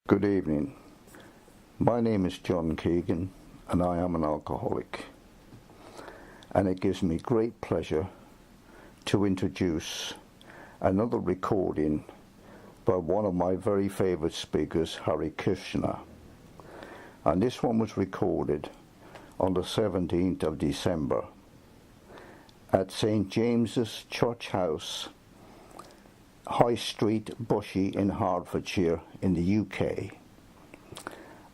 Good evening. My name is John Keegan and I am an alcoholic. And it gives me great pleasure to introduce another recording by one of my very favourite speakers, Harry Kirschner. And this one was recorded on the 17th of December at St. James's Church House, High Street, Bushey in Hertfordshire in the UK.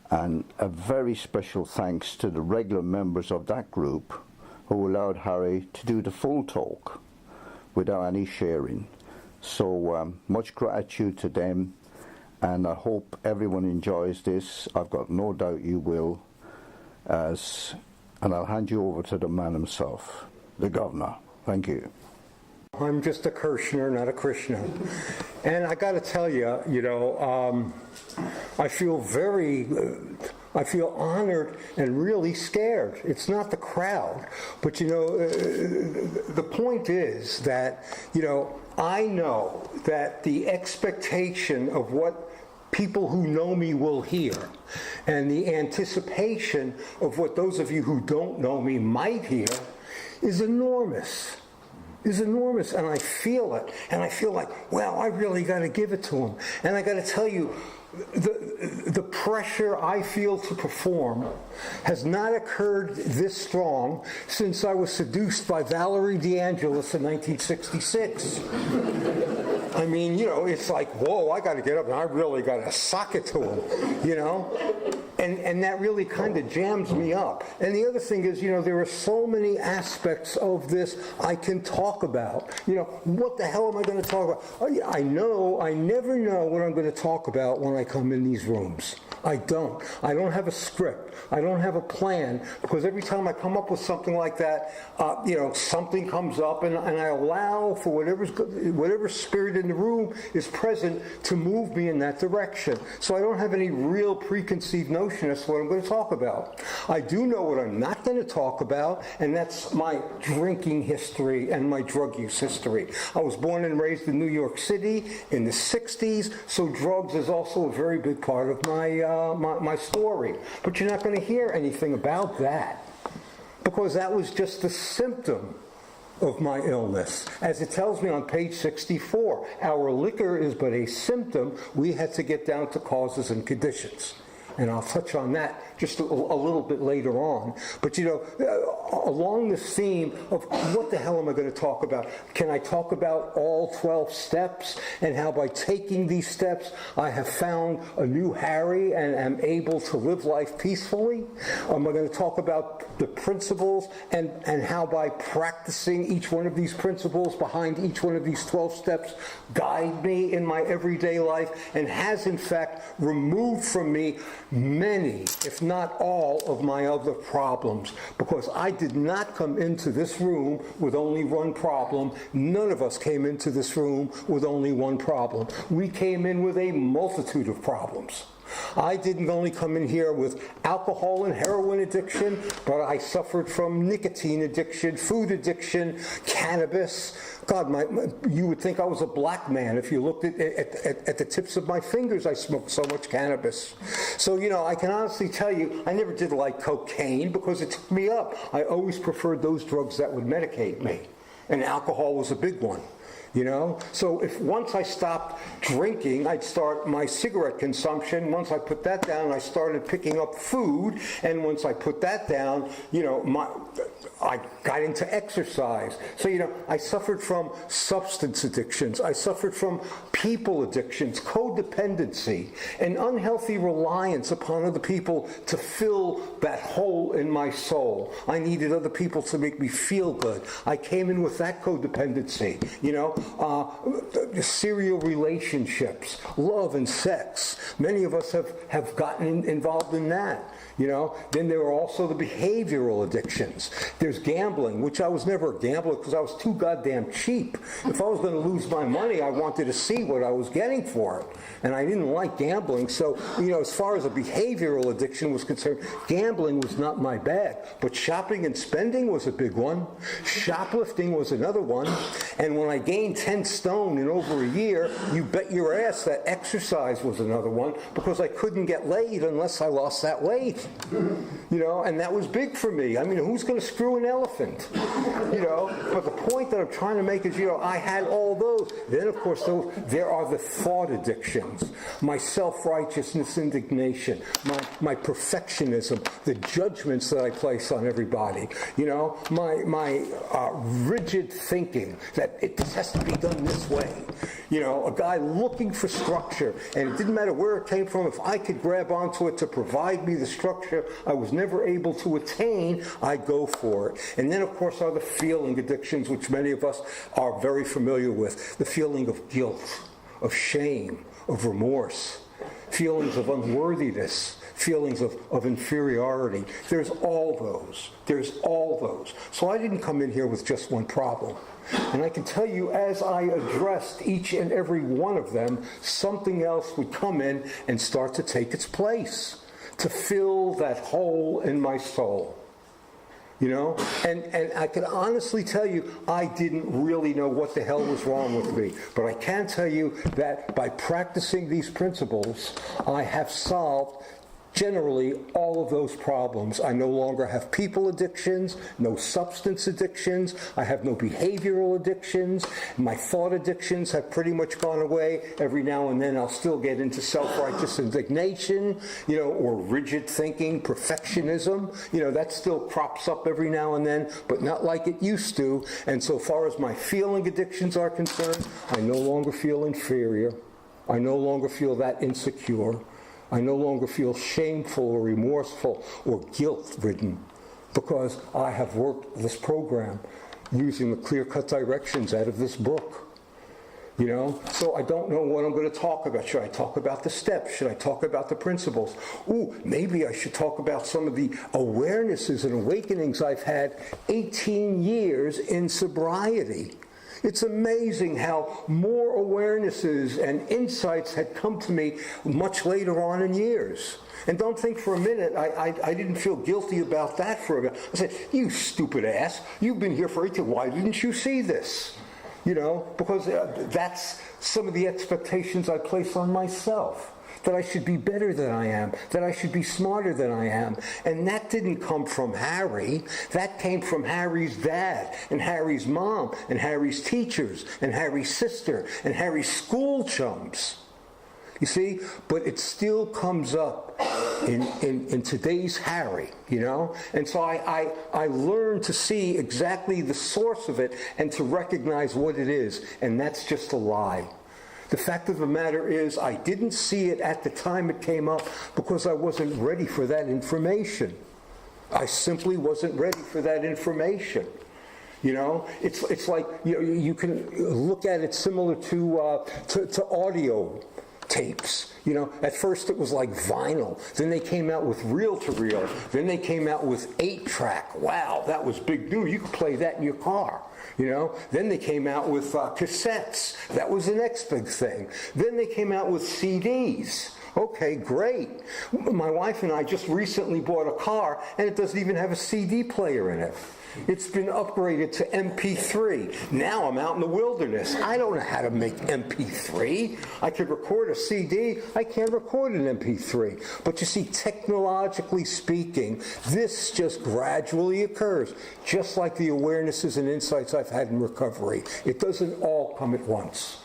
And a very special thanks to the regular members of that group who allowed Harry to do the full talk without any sharing. So much gratitude to them, and I hope everyone enjoys this. I've got no doubt you will. And I'll hand you over to the man himself, the governor. Thank you. I'm just a Kirschner, not a Krishna. And I got to tell you, I feel honored and really scared. It's not the crowd, but the point is that, I know that the expectation of what people who know me will hear, and the anticipation of what those of you who don't know me might hear is enormous. And I feel it, and I feel like, well, I really got to give it to him. And I got to tell you, the pressure I feel to perform has not occurred this strong since I was seduced by Valerie DeAngelis in 1966. I mean, it's like, whoa, I got to get up and I really got to sock it to him, And that really kind of jams me up. And the other thing is, there are so many aspects of this I can talk about. What the hell am I going to talk about? I never know what I'm going to talk about when I come in these rooms. I don't have a script. I don't have a plan, because every time I come up with something like that, something comes up, and I allow for whatever spirit in the room is present to move me in that direction. So I don't have any real preconceived notion as to what I'm going to talk about. I do know what I'm not going to talk about, and that's my drinking history and my drug use history. I was born and raised in New York City in the 60s, so drugs is also a very big part of my story. But you're not going to hear anything about that, because that was just a symptom of my illness. As it tells me on page 64, our liquor is but a symptom. We had to get down to causes and conditions. And I'll touch on that just a little bit later on. But along this theme of what the hell am I going to talk about? Can I talk about all 12 steps and how by taking these steps I have found a new Harry and am able to live life peacefully? Am I going to talk about the principles and how by practicing each one of these principles behind each one of these 12 steps guide me in my everyday life and has in fact removed from me many, if not all, of my other problems, because I did not come into this room with only one problem. None of us came into this room with only one problem. We came in with a multitude of problems. I didn't only come in here with alcohol and heroin addiction, but I suffered from nicotine addiction, food addiction, cannabis. God, you would think I was a black man if you looked at the tips of my fingers. I smoked so much cannabis. So, I can honestly tell you, I never did like cocaine because it took me up. I always preferred those drugs that would medicate me, and alcohol was a big one. So if once I stopped drinking, I'd start my cigarette consumption. Once I put that down, I started picking up food, and once I put that down, I got into exercise. So, I suffered from substance addictions. I suffered from people addictions, codependency, an unhealthy reliance upon other people to fill that hole in my soul. I needed other people to make me feel good. I came in with that codependency, serial relationships, love and sex. Many of us have gotten involved in that. Then there are also the behavioral addictions. There's gambling, which I was never a gambler because I was too goddamn cheap. If I was going to lose my money, I wanted to see what I was getting for it. And I didn't like gambling. So, as far as a behavioral addiction was concerned, gambling was not my bag. But shopping and spending was a big one. Shoplifting was another one. And when I gained gained 10 stone in over a year, you bet your ass that exercise was another one, because I couldn't get laid unless I lost that weight. And that was big for me. I mean, who's going to screw an elephant? But the point that I'm trying to make is, I had all those. Then, of course, there are the thought addictions, my self-righteousness, indignation, my perfectionism, the judgments that I place on everybody, my rigid thinking that this has to be done this way. A guy looking for structure, and it didn't matter where it came from. If I could grab onto it to provide me the structure I was never able to attain, I'd go for it. And then, of course, are the feeling addictions, which many of us are very familiar with. The feeling of guilt, of shame, of remorse, feelings of unworthiness, feelings of inferiority. There's all those. So I didn't come in here with just one problem. And I can tell you, as I addressed each and every one of them, something else would come in and start to take its place, to fill that hole in my soul. And I can honestly tell you, I didn't really know what the hell was wrong with me. But I can tell you that by practicing these principles, I have solved generally all of those problems. I no longer have people addictions, no substance addictions, I have no behavioral addictions. My thought addictions have pretty much gone away. Every now and then I'll still get into self-righteous indignation, or rigid thinking, perfectionism. That still crops up every now and then, but not like it used to. And so far as my feeling addictions are concerned, I no longer feel inferior. I no longer feel that insecure. I no longer feel shameful or remorseful or guilt-ridden, because I have worked this program using the clear-cut directions out of this book. So I don't know what I'm going to talk about. Should I talk about the steps? Should I talk about the principles? Maybe I should talk about some of the awarenesses and awakenings I've had 18 years in sobriety. It's amazing how more awarenesses and insights had come to me much later on in years. And don't think for a minute, I didn't feel guilty about that for a minute. I said, you stupid ass, you've been here for 18, why didn't you see this? Because that's some of the expectations I place on myself. That I should be better than I am, that I should be smarter than I am. And that didn't come from Harry. That came from Harry's dad, and Harry's mom, and Harry's teachers, and Harry's sister, and Harry's school chums. You see? But it still comes up in today's Harry, And so I learned to see exactly the source of it and to recognize what it is. And that's just a lie. The fact of the matter is, I didn't see it at the time it came up because I wasn't ready for that information. I simply wasn't ready for that information. It's like you can look at it similar to audio tapes. At first it was like vinyl. Then they came out with reel-to-reel. Then they came out with 8-track. Wow, that was big news. You could play that in your car. Then they came out with cassettes. That was the next big thing. Then they came out with CDs. Okay, great. My wife and I just recently bought a car, and it doesn't even have a CD player in it. It's been upgraded to MP3. Now I'm out in the wilderness. I don't know how to make MP3. I could record a CD. I can't record an MP3. But you see, technologically speaking, this just gradually occurs, just like the awarenesses and insights I've had in recovery. It doesn't all come at once.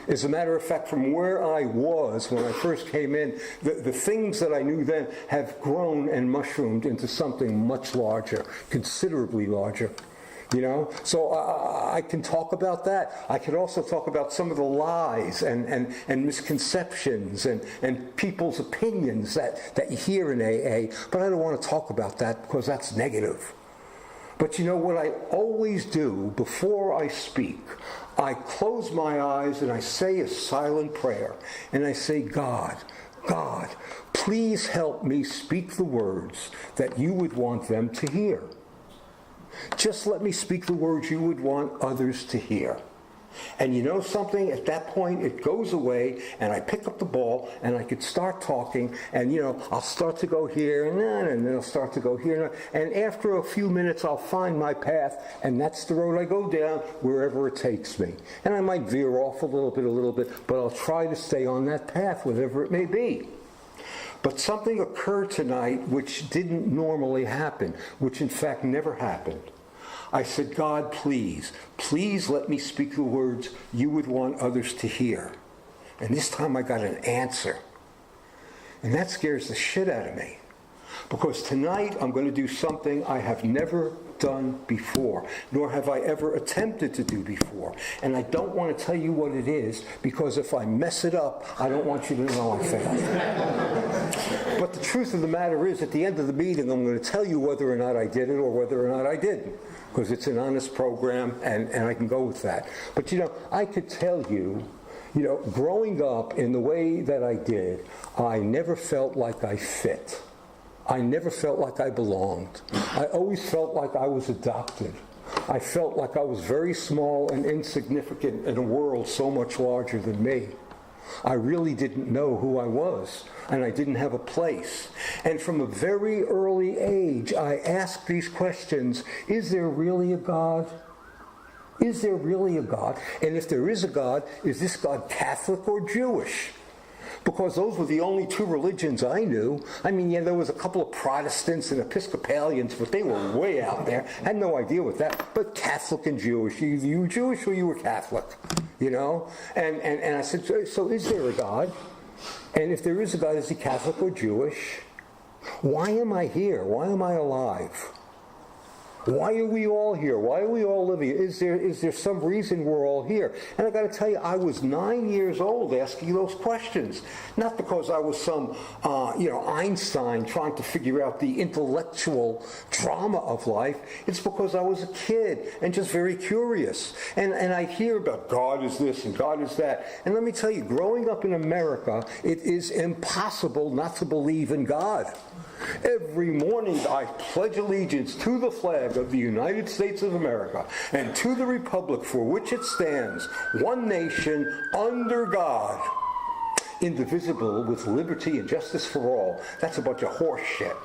As a matter of fact, from where I was when I first came in, the things that I knew then have grown and mushroomed into something much larger, considerably larger. So I can talk about that. I can also talk about some of the lies and misconceptions and people's opinions that you hear in AA, but I don't want to talk about that because that's negative. But what I always do before I speak, I close my eyes and I say a silent prayer. And I say, God, please help me speak the words that you would want them to hear. Just let me speak the words you would want others to hear. And you know something? At that point, it goes away, and I pick up the ball, and I could start talking, and, I'll start to go here, and then I'll start to go here. And after a few minutes, I'll find my path, and that's the road I go down, wherever it takes me. And I might veer off a little bit, but I'll try to stay on that path, whatever it may be. But something occurred tonight which didn't normally happen, which in fact never happened. I said, God, please let me speak the words you would want others to hear. And this time I got an answer. And that scares the shit out of me. Because tonight I'm going to do something I have never done before, nor have I ever attempted to do before. And I don't want to tell you what it is, because if I mess it up, I don't want you to know I failed. But the truth of the matter is, at the end of the meeting, I'm going to tell you whether or not I did it or whether or not I didn't, because it's an honest program, and I can go with that. But, I could tell you, growing up in the way that I did, I never felt like I fit. I never felt like I belonged. I always felt like I was adopted. I felt like I was very small and insignificant in a world so much larger than me. I really didn't know who I was, and I didn't have a place. And from a very early age, I asked these questions: is there really a God? Is there really a God? And if there is a God, is this God Catholic or Jewish? Because those were the only two religions I knew. I mean, there was a couple of Protestants and Episcopalians, but they were way out there. I had no idea what that. But Catholic and Jewish, either you were Jewish or you were Catholic, And I said, so is there a God? And if there is a God, is he Catholic or Jewish? Why am I here? Why am I alive? Why are we all here? Why are we all living? Is there some reason we're all here? And I got to tell you, I was 9 years old asking those questions. Not because I was some, Einstein trying to figure out the intellectual drama of life. It's because I was a kid and just very curious. And I hear about God is this and God is that. And let me tell you, growing up in America, it is impossible not to believe in God. Every morning I pledge allegiance to the flag of the United States of America and to the republic for which it stands, one nation, under God, indivisible, with liberty and justice for all. That's a bunch of horse shit.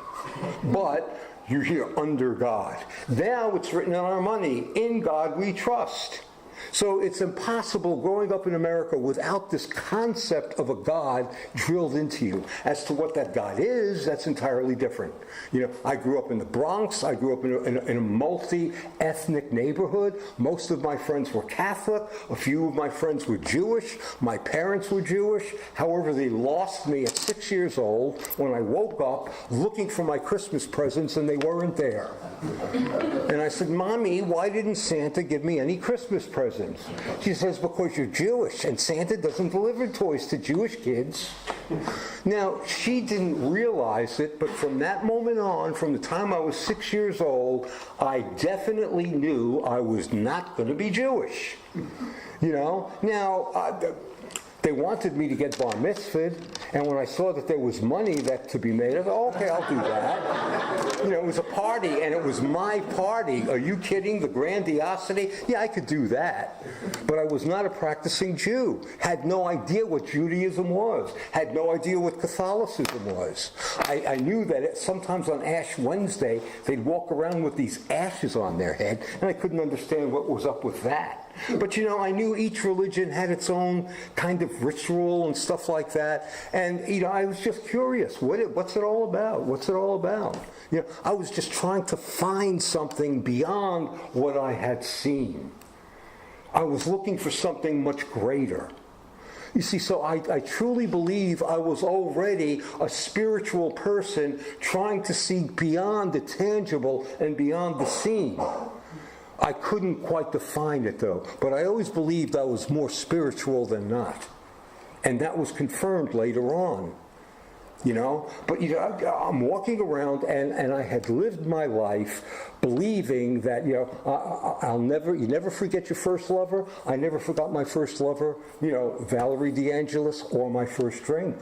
But you're here under God. Now it's written on our money, in God we trust. So it's impossible growing up in America without this concept of a God drilled into you. As to what that God is, that's entirely different. I grew up in the Bronx. I grew up in a multi-ethnic neighborhood. Most of my friends were Catholic. A few of my friends were Jewish. My parents were Jewish. However, they lost me at 6 years old when I woke up looking for my Christmas presents and they weren't there. And I said, Mommy, why didn't Santa give me any Christmas presents? She says, because you're Jewish and Santa doesn't deliver toys to Jewish kids. Now, she didn't realize it, but from that moment on, from the time I was 6 years old, I definitely knew I was not going to be Jewish. They wanted me to get bar mitzvahed, and when I saw that there was money that to be made, I thought, okay, I'll do that. It was a party, and it was my party. Are you kidding? The grandiosity? Yeah, I could do that. But I was not a practicing Jew. Had no idea what Judaism was. Had no idea what Catholicism was. I knew that sometimes on Ash Wednesday, they'd walk around with these ashes on their head, and I couldn't understand what was up with that. But I knew each religion had its own kind of ritual and stuff like that. And, I was just curious. What's it all about? What's it all about? I was just trying to find something beyond what I had seen. I was looking for something much greater. You see, so I truly believe I was already a spiritual person trying to see beyond the tangible and beyond the seen. I couldn't quite define it, though, but I always believed I was more spiritual than not. And that was confirmed later on, But, I'm walking around, and I had lived my life believing that, you never forget your first lover. I never forgot my first lover, Valerie DeAngelis, or my first drink.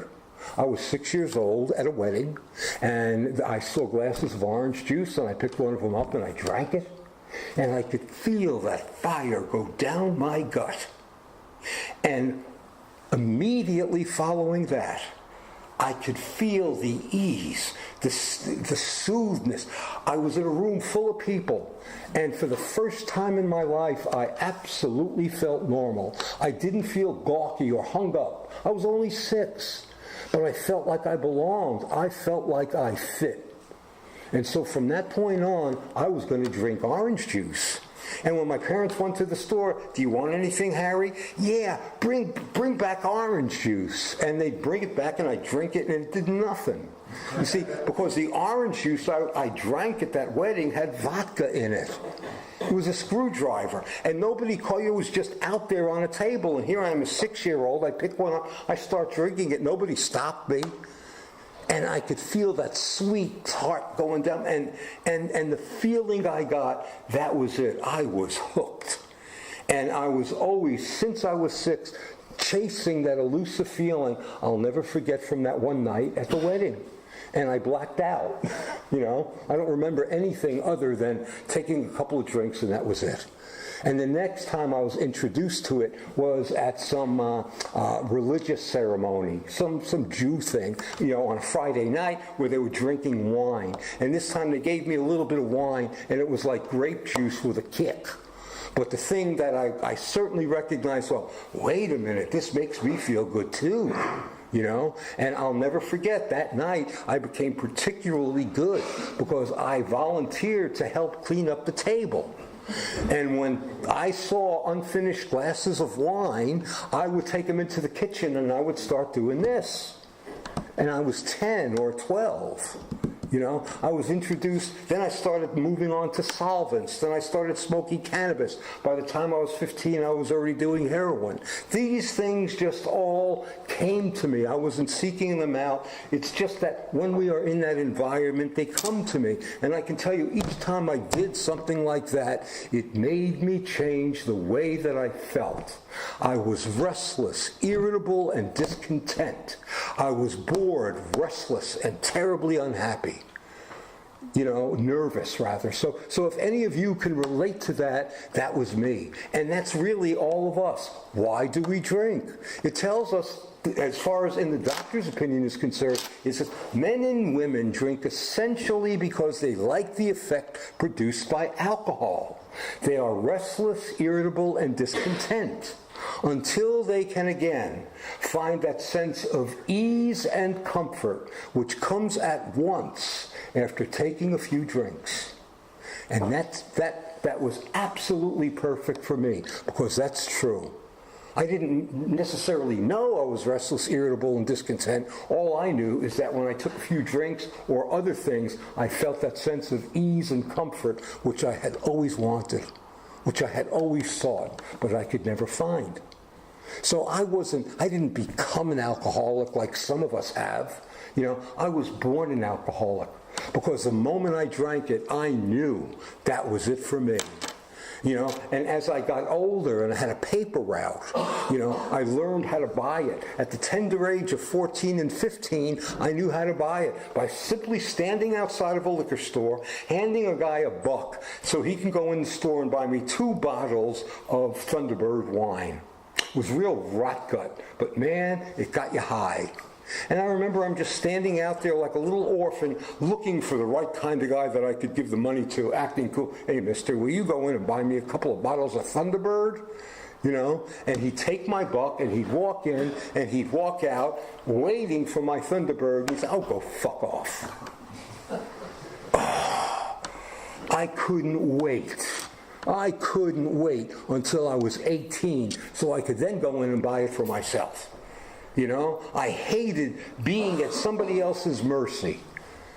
I was 6 years old at a wedding, and I saw glasses of orange juice, and I picked one of them up, and I drank it. And I could feel that fire go down my gut. And immediately following that, I could feel the ease, the soothness. I was in a room full of people, and for the first time in my life, I absolutely felt normal. I didn't feel gawky or hung up. I was only 6, but I felt like I belonged. I felt like I fit. And so from that point on, I was going to drink orange juice. And when my parents went to the store, do you want anything, Harry? Yeah, bring back orange juice. And they'd bring it back, and I'd drink it, and it did nothing. You see, because the orange juice I drank at that wedding had vodka in it. It was a screwdriver. And nobody called you. It was just out there on a table. And here I am, a 6-year-old. I pick one up. I start drinking it. Nobody stopped me. And I could feel that sweet heart going down. And the feeling I got, that was it. I was hooked. And I was always, since I was 6, chasing that elusive feeling I'll never forget from that one night at the wedding. And I blacked out. You know, I don't remember anything other than taking a couple of drinks, and that was it. And the next time I was introduced to it was at some religious ceremony, some Jew thing, you know, on a Friday night where they were drinking wine. And this time they gave me a little bit of wine, and it was like grape juice with a kick. But the thing that I certainly recognized, well, wait a minute, this makes me feel good too. You know, and I'll never forget that night I became particularly good because I volunteered to help clean up the table. And when I saw unfinished glasses of wine, I would take them into the kitchen and I would start doing this. And I was 10 or 12. You know, I was introduced, then I started moving on to solvents, then I started smoking cannabis. By the time I was 15, I was already doing heroin. These things just all came to me. I wasn't seeking them out. It's just that when we are in that environment, they come to me. And I can tell you, each time I did something like that, it made me change the way that I felt. I was restless, irritable, and discontent. I was bored, restless, and terribly unhappy. You know, nervous rather. So if any of you can relate to that, that was me. And that's really all of us. Why do we drink? It tells us, as far as in the doctor's opinion is concerned, it says men and women drink essentially because they like the effect produced by alcohol. They are restless, irritable, and discontent until they can again find that sense of ease and comfort which comes at once after taking a few drinks. And that was absolutely perfect for me, because that's true. I didn't necessarily know I was restless, irritable, and discontent. All I knew is that when I took a few drinks or other things, I felt that sense of ease and comfort which I had always wanted, which I had always sought, but I could never find. So I didn't become an alcoholic like some of us have. You know, I was born an alcoholic because the moment I drank it, I knew that was it for me. You know, and as I got older and I had a paper route, you know, I learned how to buy it. At the tender age of 14 and 15, I knew how to buy it by simply standing outside of a liquor store, handing a guy $1 so he can go in the store and buy me 2 bottles of Thunderbird wine. It was real rot gut, but man, it got you high. And I remember I'm just standing out there like a little orphan looking for the right kind of guy that I could give the money to, acting cool. Hey, mister, will you go in and buy me a couple of bottles of Thunderbird? You know, and he'd take my $1 and he'd walk in and he'd walk out waiting for my Thunderbird. He'd say, oh, go fuck off. I couldn't wait. I couldn't wait until I was 18 so I could then go in and buy it for myself. You know, I hated being at somebody else's mercy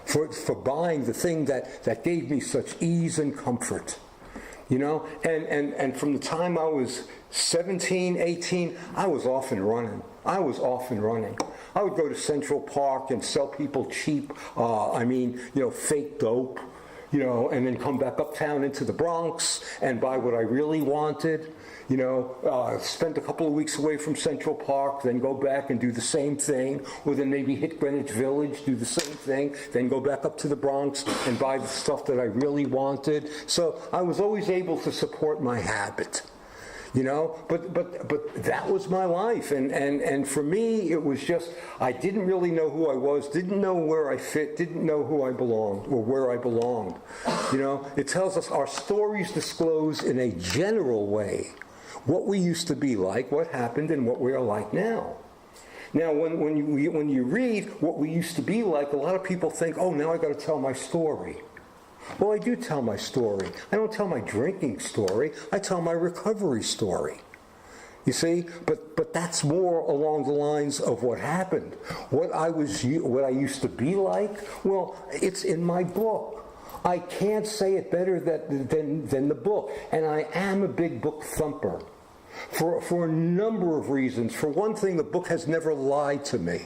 for buying the thing that gave me such ease and comfort. You know, and from the time I was 17, 18, I was off and running. I would go to Central Park and sell people cheap, fake dope, you know, and then come back uptown into the Bronx and buy what I really wanted. You know, spend a couple of weeks away from Central Park, then go back and do the same thing, or then maybe hit Greenwich Village, do the same thing, then go back up to the Bronx and buy the stuff that I really wanted. So I was always able to support my habit. You know, but that was my life, and for me it was just, I didn't really know who I was, didn't know where I fit, didn't know who I belonged or where I belonged. You know, it tells us our stories disclose in a general way what we used to be like, what happened, and what we are like now. Now, when you read what we used to be like, a lot of people think, oh, now I got to tell my story. Well, I do tell my story. I don't tell my drinking story. I tell my recovery story. You see, but that's more along the lines of what happened. What I used to be like, well, it's in my book. I can't say it better than the book. And I am a big book thumper for a number of reasons. For one thing, the book has never lied to me.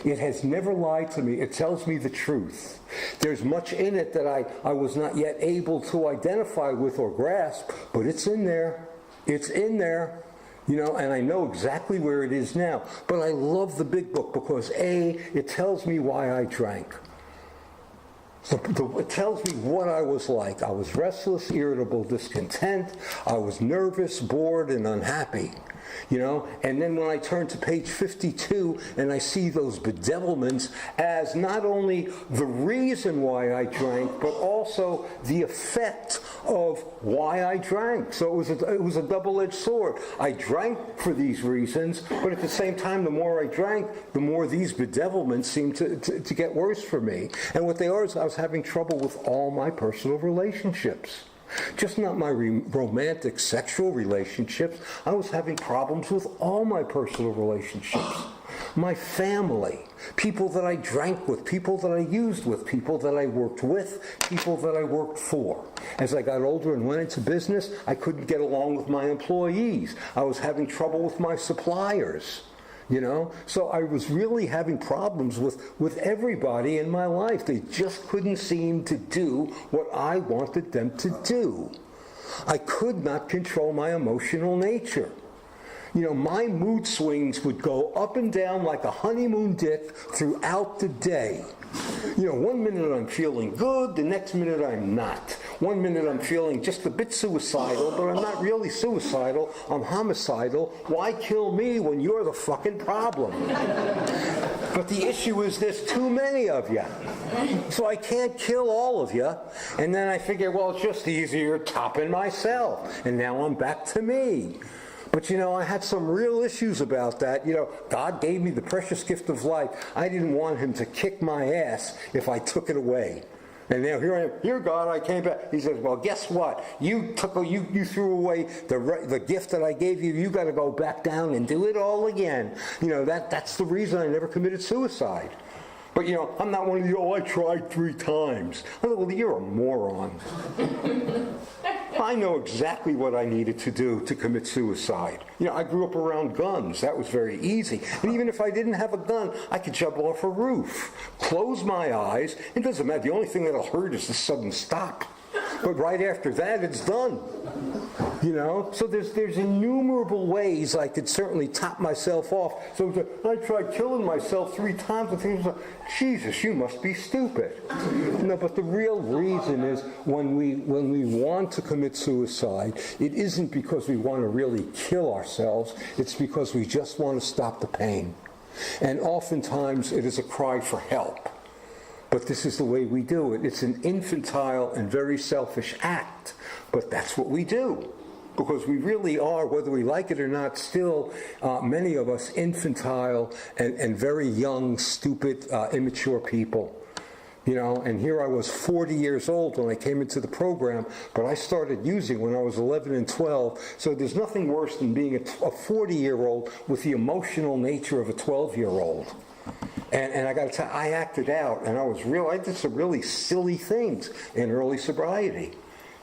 It has never lied to me. It tells me the truth. There's much in it that I was not yet able to identify with or grasp, but it's in there. It's in there. You know, and I know exactly where it is now. But I love the big book because, A, it tells me why I drank. It tells me what I was like. I was restless, irritable, discontent. I was nervous, bored, and unhappy. You know, and then when I turn to page 52 and I see those bedevilments as not only the reason why I drank, but also the effect of why I drank. So it was a double-edged sword. I drank for these reasons, but at the same time, the more I drank, the more these bedevilments seemed to get worse for me. And what they are is I was having trouble with all my personal relationships. Just not my romantic sexual relationships. I was having problems with all my personal relationships. My family, people that I drank with, people that I used with, people that I worked with, people that I worked for. As I got older and went into business, I couldn't get along with my employees. I was having trouble with my suppliers. You know, so I was really having problems with everybody in my life. They just couldn't seem to do what I wanted them to do. I could not control my emotional nature. You know, my mood swings would go up and down like a honeymoon dick throughout the day. You know, one minute I'm feeling good, the next minute I'm not. One minute I'm feeling just a bit suicidal, but I'm not really suicidal, I'm homicidal. Why kill me when you're the fucking problem? But the issue is there's too many of you. So I can't kill all of you. And then I figure, well, it's just easier topping myself. And now I'm back to me. But, you know, I had some real issues about that. You know, God gave me the precious gift of life. I didn't want him to kick my ass if I took it away. And now here I am. Here, God, I came back. He says, well, guess what? You threw away the gift that I gave you. You got to go back down and do it all again. You know, that's the reason I never committed suicide. But, you know, I'm not one of the, I tried 3 times. I thought, well, you're a moron. I know exactly what I needed to do to commit suicide. You know, I grew up around guns. That was very easy. And even if I didn't have a gun, I could jump off a roof, close my eyes. It doesn't matter. The only thing that'll hurt is the sudden stop. But right after that, it's done. You know? So there's innumerable ways I could certainly top myself off. So I tried killing myself 3 times and things like, Jesus, you must be stupid. No, but the real reason is when we want to commit suicide, it isn't because we want to really kill ourselves. It's because we just want to stop the pain. And oftentimes it is a cry for help. But this is the way we do it. It's an infantile and very selfish act. But that's what we do. Because we really are, whether we like it or not, still, many of us, infantile and very young, stupid, immature people. You know, and here I was 40 years old when I came into the program, but I started using when I was 11 and 12. So there's nothing worse than being a 40-year-old with the emotional nature of a 12-year-old. And I got to tell you, I acted out, and I did some really silly things in early sobriety,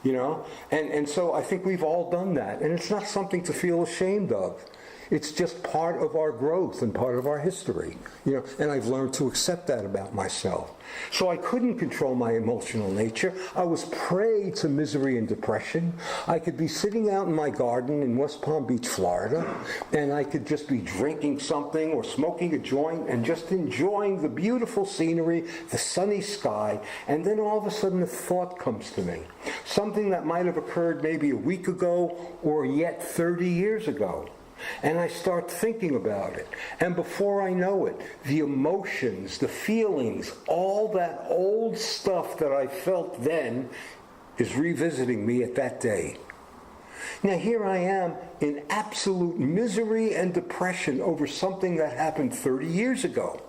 you know? And so I think we've all done that, and it's not something to feel ashamed of. It's just part of our growth and part of our history, and I've learned to accept that about myself. So I couldn't control my emotional nature. I was prey to misery and depression. I could be sitting out in my garden in West Palm Beach, Florida, and I could just be drinking something or smoking a joint and just enjoying the beautiful scenery, the sunny sky, and then all of a sudden a thought comes to me. Something that might have occurred maybe a week ago or yet 30 years ago. And I start thinking about it. And before I know it, the emotions, the feelings, all that old stuff that I felt then is revisiting me at that day. Now here I am in absolute misery and depression over something that happened 30 years ago.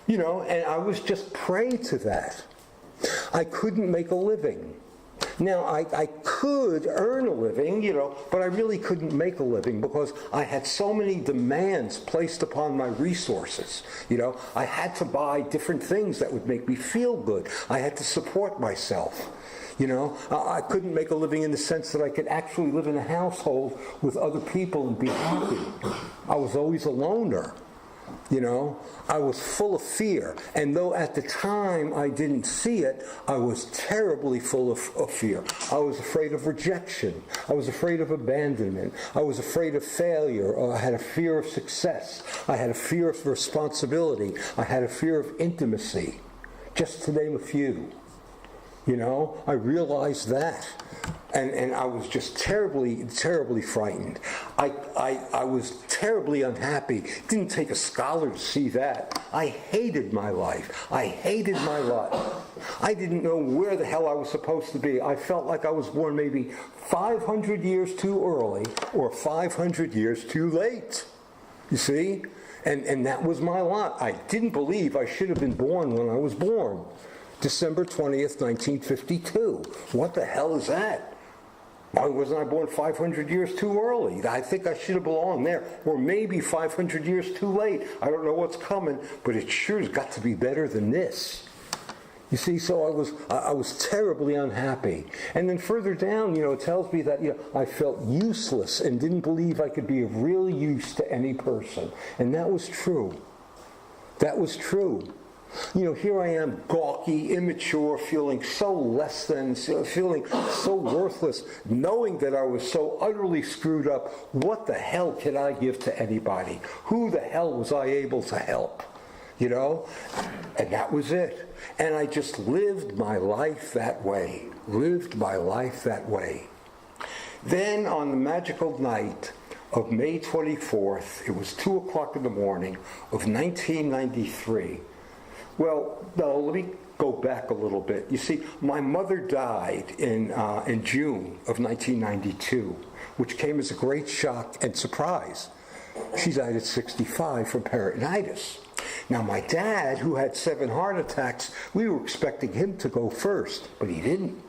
And I was just prey to that. I couldn't make a living. Now, I could earn a living, but I really couldn't make a living because I had so many demands placed upon my resources. I had to buy different things that would make me feel good. I had to support myself. I couldn't make a living in the sense that I could actually live in a household with other people and be happy. I was always a loner. I was full of fear. And though at the time I didn't see it, I was terribly full of fear. I was afraid of rejection. I was afraid of abandonment. I was afraid of failure. I had a fear of success. I had a fear of responsibility. I had a fear of intimacy, just to name a few. I realized that. And I was just terribly, terribly frightened. I was terribly unhappy. It didn't take a scholar to see that. I hated my life. I hated my lot. I didn't know where the hell I was supposed to be. I felt like I was born maybe 500 years too early or 500 years too late. You see? And that was my lot. I didn't believe I should have been born when I was born. December 20th, 1952. What the hell is that? Why wasn't I born 500 years too early? I think I should have belonged there. Or maybe 500 years too late. I don't know what's coming, but it sure's got to be better than this. You see, so I was terribly unhappy. And then further down, it tells me that I felt useless and didn't believe I could be of real use to any person. And that was true. That was true. Here I am, gawky, immature, feeling so less than, feeling so worthless, knowing that I was so utterly screwed up. What the hell could I give to anybody? Who the hell was I able to help? And that was it. And I just lived my life that way. Then on the magical night of May 24th, it was 2 o'clock in the morning of 1993. Well, no, let me go back a little bit. You see, my mother died in June of 1992, which came as a great shock and surprise. She died at 65 from peritonitis. Now, my dad, who had 7 heart attacks, we were expecting him to go first, but he didn't.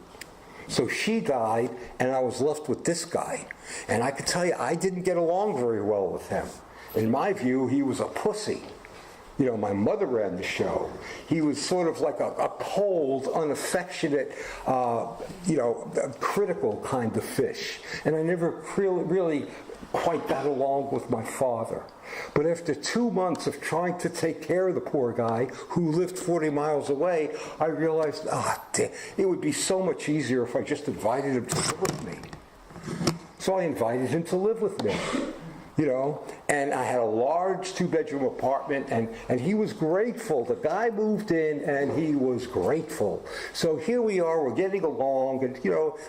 So she died, and I was left with this guy. And I can tell you, I didn't get along very well with him. In my view, he was a pussy. My mother ran the show. He was sort of like a cold, unaffectionate, critical kind of fish. And I never really quite got along with my father. But after 2 months of trying to take care of the poor guy who lived 40 miles away, I realized, it would be so much easier if I just invited him to live with me. So I invited him to live with me. And I had a large 2-bedroom apartment, and he was grateful. The guy moved in, and he was grateful. So here we are, we're getting along, and,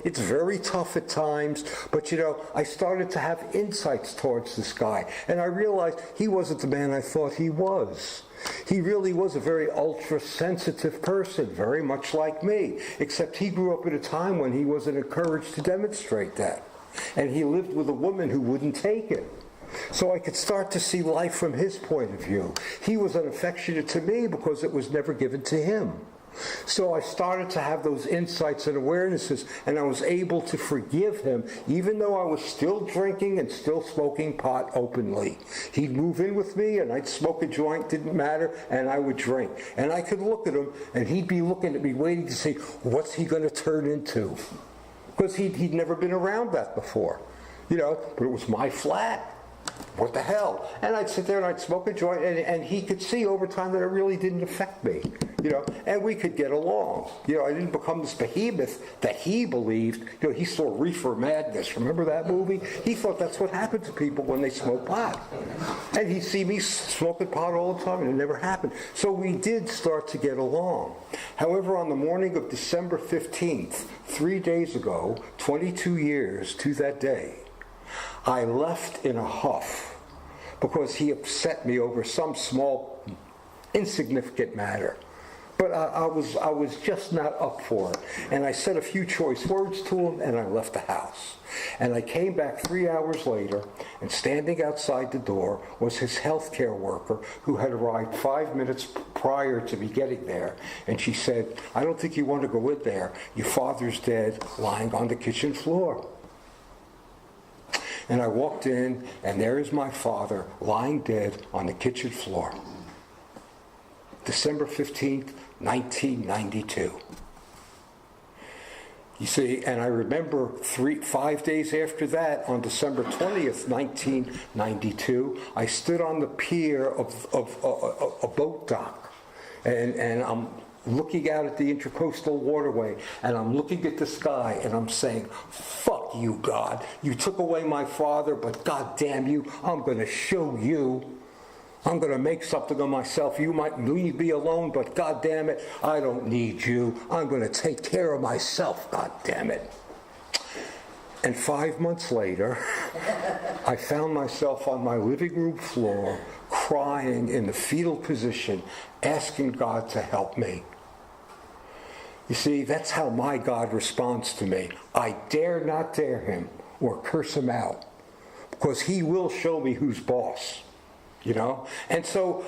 it's very tough at times, but, I started to have insights towards this guy, and I realized he wasn't the man I thought he was. He really was a very ultra-sensitive person, very much like me, except he grew up at a time when he wasn't encouraged to demonstrate that. And he lived with a woman who wouldn't take it. So I could start to see life from his point of view. He was unaffectionate to me because it was never given to him. So I started to have those insights and awarenesses, and I was able to forgive him, even though I was still drinking and still smoking pot openly. He'd move in with me, and I'd smoke a joint, didn't matter, and I would drink. And I could look at him, and he'd be looking at me, waiting to see, what's he going to turn into? Because he'd never been around that before. But it was my flat. what the hell? And I'd sit there and I'd smoke a joint, and he could see over time that it really didn't affect me, and we could get along. I didn't become this behemoth that he believed. He saw Reefer Madness. Remember that movie? He thought that's what happened to people when they smoke pot. And he'd see me smoking pot all the time, and it never happened. So we did start to get along. However, on the morning of December 15th, 3 days ago, 22 years to that day, I left in a huff because he upset me over some small, insignificant matter. But I was just not up for it. And I said a few choice words to him, and I left the house. And I came back 3 hours later, and standing outside the door was his healthcare worker who had arrived 5 minutes prior to me getting there. And she said, "I don't think you want to go in there. Your father's dead, lying on the kitchen floor." And I walked in, and there is my father lying dead on the kitchen floor. December 15th, 1992. You see, and I remember 5 days after that, on December 20th, 1992, I stood on the pier of a boat dock, and I'm looking out at the Intracoastal Waterway, and I'm looking at the sky, and I'm saying, "Fuck you, God. You took away my father, but God damn you, I'm going to show you. I'm going to make something of myself. You might leave me alone, but God damn it, I don't need you. I'm going to take care of myself, God damn it." And 5 months later, I found myself on my living room floor, crying in the fetal position, asking God to help me. You see, that's how my God responds to me. I dare not dare him or curse him out, because he will show me who's boss. And so,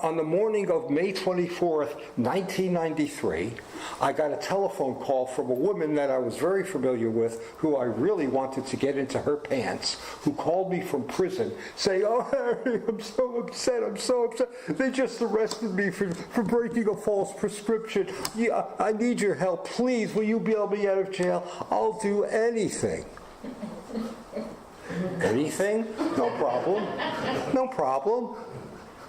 on the morning of May 24th, 1993, I got a telephone call from a woman that I was very familiar with, who I really wanted to get into her pants, who called me from prison saying, "Oh, Harry, I'm so upset. They just arrested me for breaking a false prescription. Yeah, I need your help. Please, will you bail me out of jail? I'll do anything." Anything? No problem.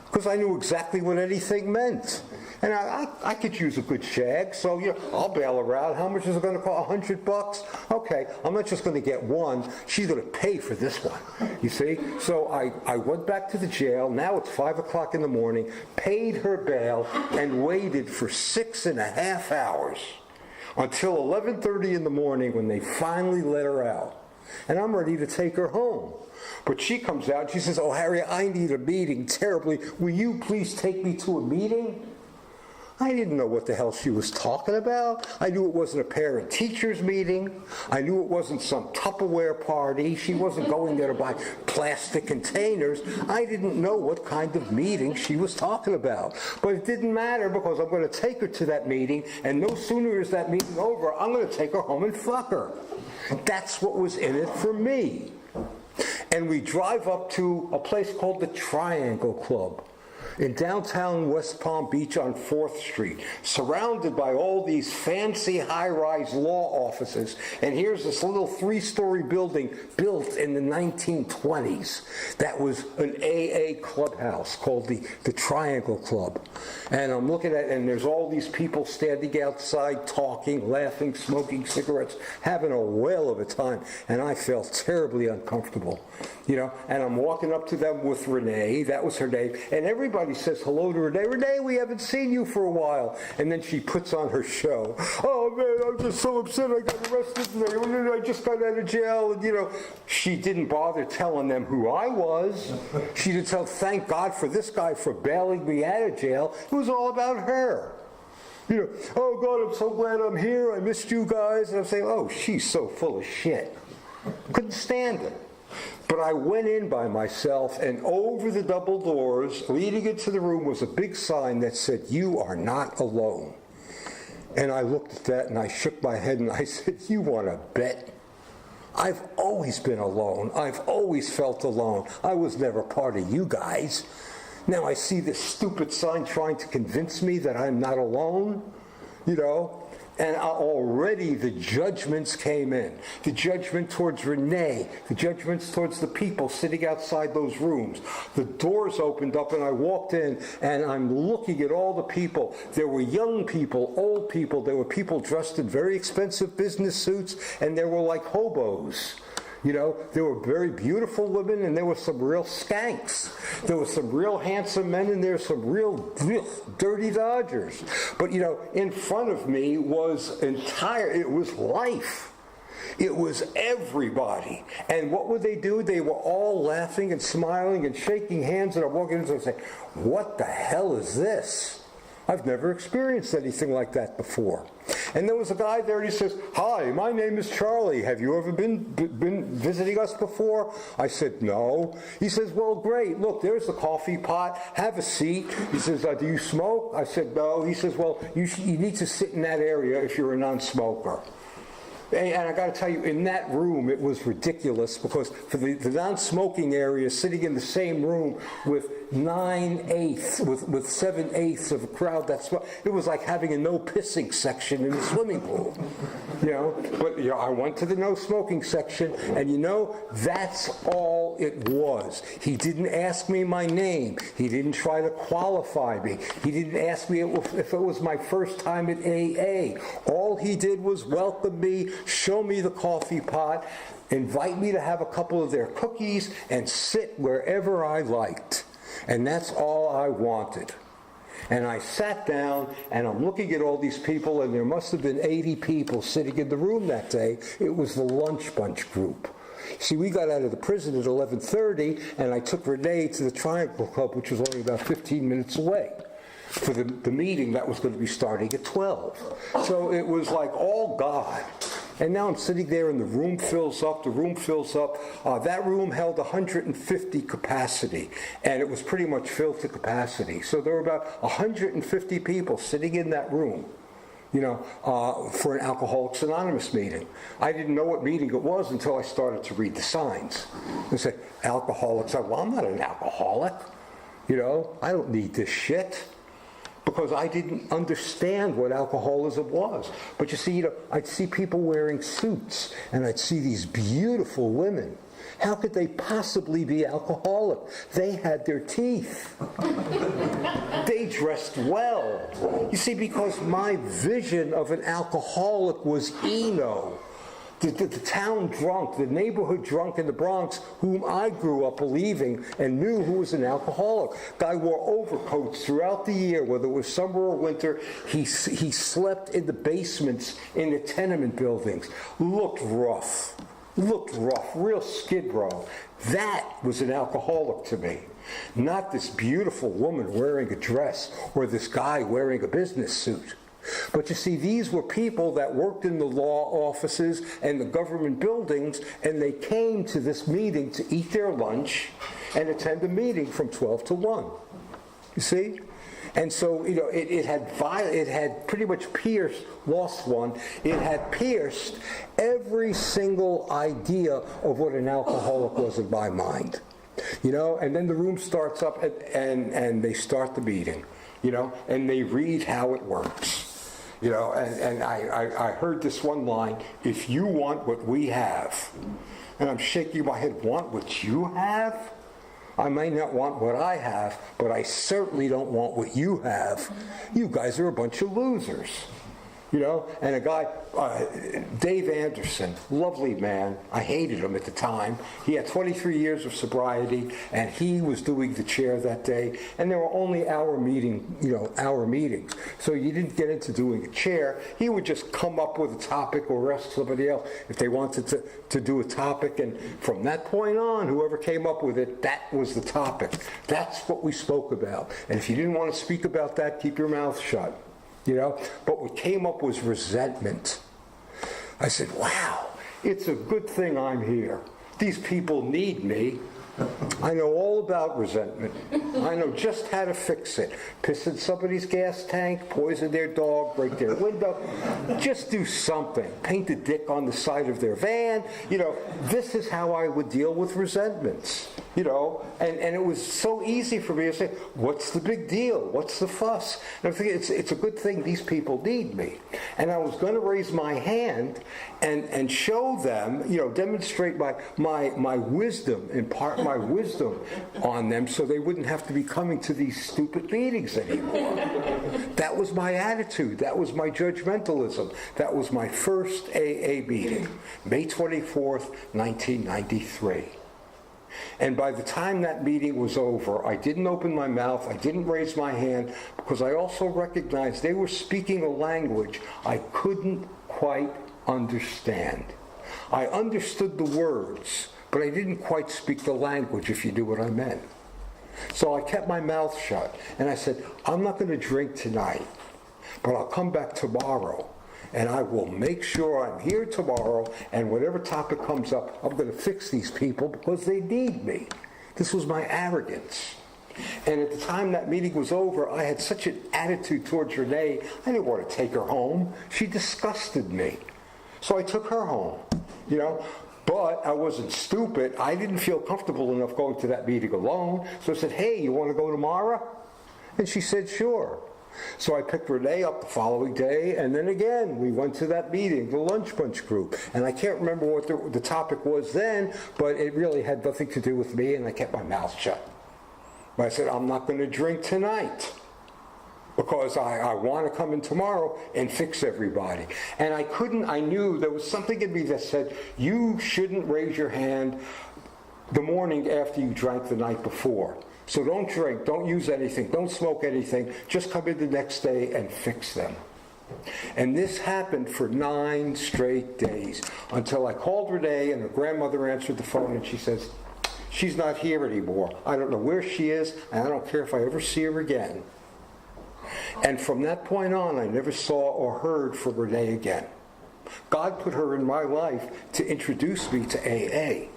Because I knew exactly what anything meant. And I could use a good shag, so I'll bail her out. How much is it going to cost? $100? Okay, I'm not just going to get one. She's going to pay for this one. You see? So I went back to the jail. Now it's 5 o'clock in the morning, paid her bail, and waited for 6.5 hours until 11:30 in the morning when they finally let her out. And I'm ready to take her home. But she comes out and she says, "Oh, Harry, I need a meeting terribly. Will you please take me to a meeting?" I didn't know what the hell she was talking about. I knew it wasn't a parent-teachers meeting. I knew it wasn't some Tupperware party. She wasn't going there to buy plastic containers. I didn't know what kind of meeting she was talking about. But it didn't matter, because I'm going to take her to that meeting, and no sooner is that meeting over, I'm going to take her home and fuck her. That's what was in it for me. And we drive up to a place called the Triangle Club in downtown West Palm Beach on 4th Street, surrounded by all these fancy high-rise law offices. And here's this little 3-story building built in the 1920s that was an AA clubhouse called the Triangle Club. And I'm looking at it, and there's all these people standing outside talking, laughing, smoking cigarettes, having a whale of a time. And I felt terribly uncomfortable, and I'm walking up to them with Renee. That was her name. And everybody says hello to Renee. "Renee, we haven't seen you for a while." And then she puts on her show. "Oh, man, I'm just so upset. I got arrested today. I just got out of jail." And, she didn't bother telling them who I was. She didn't tell, thank God for this guy for bailing me out of jail. It was all about her. "Oh, God, I'm so glad I'm here. I missed you guys." And I'm saying, oh, she's so full of shit. Couldn't stand it. But I went in by myself, and over the double doors leading into the room was a big sign that said, "You are not alone." And I looked at that, and I shook my head, and I said, "You want to bet? I've always been alone. I've always felt alone. I was never part of you guys. Now I see this stupid sign trying to convince me that I'm not alone, And already the judgments came in. The judgment towards Renee, the judgments towards the people sitting outside those rooms. The doors opened up and I walked in and I'm looking at all the people. There were young people, old people, there were people dressed in very expensive business suits, and there were like hobos. You know, there were very beautiful women and there were some real skanks. There were some real handsome men and there were some real dirty dodgers. But, you know, in front of me was it was life. It was everybody. And what would they do? They were all laughing and smiling and shaking hands, and I'm walking into and saying, what the hell is this? I've never experienced anything like that before. And there was a guy there, and he says, hi, my name is Charlie. Have you ever been visiting us before? I said, no. He says, well, great. Look, there's the coffee pot. Have a seat. He says, do you smoke? I said, no. He says, well, you need to sit in that area if you're a non-smoker. And I got to tell you, in that room, it was ridiculous because for the non-smoking area, sitting in the same room with 7/8 of a crowd that smoked, it was like having a no pissing section in the swimming pool. You know, but you know, I went to the no smoking section, and you know, that's all it was. He didn't ask me my name. He didn't try to qualify me. He didn't ask me if it was my first time at AA. All he did was welcome me, show me the coffee pot, invite me to have a couple of their cookies, and sit wherever I liked. And that's all I wanted. And I sat down, and I'm looking at all these people, and there must have been 80 people sitting in the room that day. It was the lunch bunch group. See, we got out of the prison at 11:30, and I took Renee to the Triangle Club, which was only about 15 minutes away, for the meeting that was going to be starting at 12. So it was like all God. And now I'm sitting there and the room fills up, That room held 150 capacity, and it was pretty much filled to capacity. So there were about 150 people sitting in that room, you know, for an Alcoholics Anonymous meeting. I didn't know what meeting it was until I started to read the signs. They said, alcoholics. Well, I'm not an alcoholic. You know, I don't need this shit. Because I didn't understand what alcoholism was. But you see, you know, I'd see people wearing suits, and I'd see these beautiful women. How could they possibly be alcoholic? They had their teeth. They dressed well. You see, because my vision of an alcoholic was Eno. The town drunk, the neighborhood drunk in the Bronx, whom I grew up believing and knew who was an alcoholic. Guy wore overcoats throughout the year, whether it was summer or winter. He slept in the basements in the tenement buildings. Looked rough, real skid row. That was an alcoholic to me. Not this beautiful woman wearing a dress or this guy wearing a business suit. But you see, these were people that worked in the law offices and the government buildings, and they came to this meeting to eat their lunch and attend a meeting from 12 to 1. You see? And so, you know, it had pretty much pierced, lost one, it had pierced every single idea of what an alcoholic was in my mind. You know, and then the room starts up and they start the meeting, you know, and they read how it works. You know, and I heard this one line, if you want what we have, and I'm shaking my head, want what you have? I may not want what I have, but I certainly don't want what you have. You guys are a bunch of losers. You know, and a guy, Dave Anderson, lovely man. I hated him at the time. He had 23 years of sobriety, and he was doing the chair that day. And there were only hour meetings. So you didn't get into doing a chair. He would just come up with a topic or ask somebody else if they wanted to do a topic. And from that point on, whoever came up with it, that was the topic. That's what we spoke about. And if you didn't want to speak about that, keep your mouth shut. You know, but what came up was resentment. I said, wow, it's a good thing I'm here. These people need me. I know all about resentment. I know just how to fix it. Piss in somebody's gas tank, poison their dog, break their window. Just do something. Paint a dick on the side of their van. You know, this is how I would deal with resentments. and it was so easy for me to say, what's the big deal? What's the fuss? And I'm thinking, it's a good thing these people need me. And I was going to raise my hand and show them, demonstrate my wisdom, impart my wisdom on them so they wouldn't have to be coming to these stupid meetings anymore. That was my attitude. That was my judgmentalism. That was my first AA meeting, May 24th, 1993. And by the time that meeting was over, I didn't open my mouth, I didn't raise my hand, because I also recognized they were speaking a language I couldn't quite understand. I understood the words, but I didn't quite speak the language, if you knew what I meant. So I kept my mouth shut, and I said, I'm not going to drink tonight, but I'll come back tomorrow. And I will make sure I'm here tomorrow, and whatever topic comes up, I'm going to fix these people because they need me. This was my arrogance. And at the time that meeting was over, I had such an attitude towards Renee, I didn't want to take her home. She disgusted me. So I took her home, But I wasn't stupid. I didn't feel comfortable enough going to that meeting alone. So I said, hey, you want to go tomorrow? And she said, sure. So I picked Renee up the following day, and then again, we went to that meeting, the lunch bunch group. And I can't remember what the topic was then, but it really had nothing to do with me, and I kept my mouth shut. But I said, I'm not going to drink tonight, because I want to come in tomorrow and fix everybody. And I knew there was something in me that said, you shouldn't raise your hand the morning after you drank the night before. So don't drink, don't use anything, don't smoke anything, just come in the next day and fix them. And this happened for 9 straight days until I called Renee and her grandmother answered the phone and she says, she's not here anymore. I don't know where she is and I don't care if I ever see her again. And from that point on, I never saw or heard from Renee again. God put her in my life to introduce me to AA.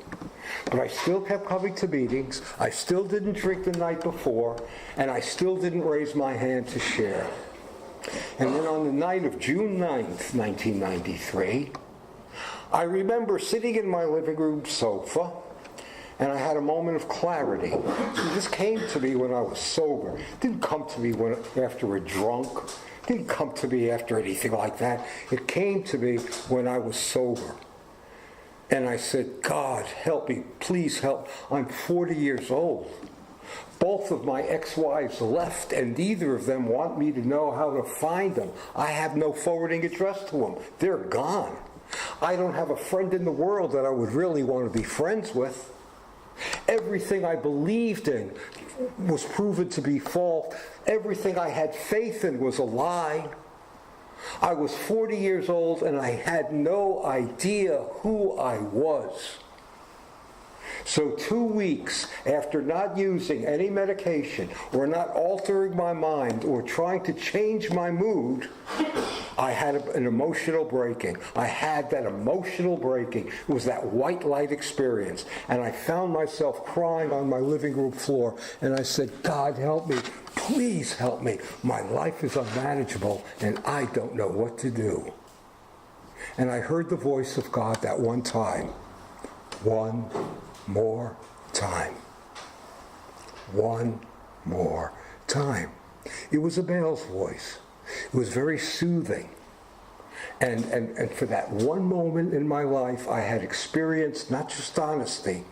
But I still kept coming to meetings, I still didn't drink the night before, and I still didn't raise my hand to share. And then on the night of June 9th, 1993, I remember sitting in my living room sofa, and I had a moment of clarity. This came to me when I was sober. It didn't come to me after a drunk. It didn't come to me after anything like that. It came to me when I was sober. And I said, God, help me, please help. I'm 40 years old. Both of my ex-wives left, and neither of them want me to know how to find them. I have no forwarding address to them. They're gone. I don't have a friend in the world that I would really want to be friends with. Everything I believed in was proven to be false. Everything I had faith in was a lie. I was 40 years old and I had no idea who I was. So 2 weeks after not using any medication or not altering my mind or trying to change my mood, I had an emotional breaking. I had that emotional breaking. It was that white light experience. And I found myself crying on my living room floor. And I said, God, help me. Please help me. My life is unmanageable and I don't know what to do. And I heard the voice of God that one time. One more time. One more time. It was a male's voice. It was very soothing. And for that one moment in my life, I had experienced not just honesty,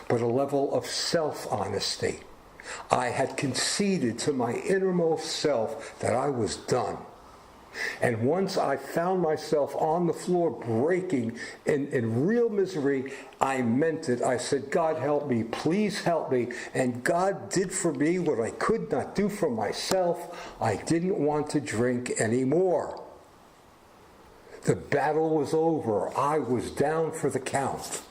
but a level of self-honesty. I had conceded to my innermost self that I was done. And once I found myself on the floor breaking in real misery, I meant it. I said, God help me, please help me. And God did for me what I could not do for myself. I didn't want to drink anymore. The battle was over. I was down for the count.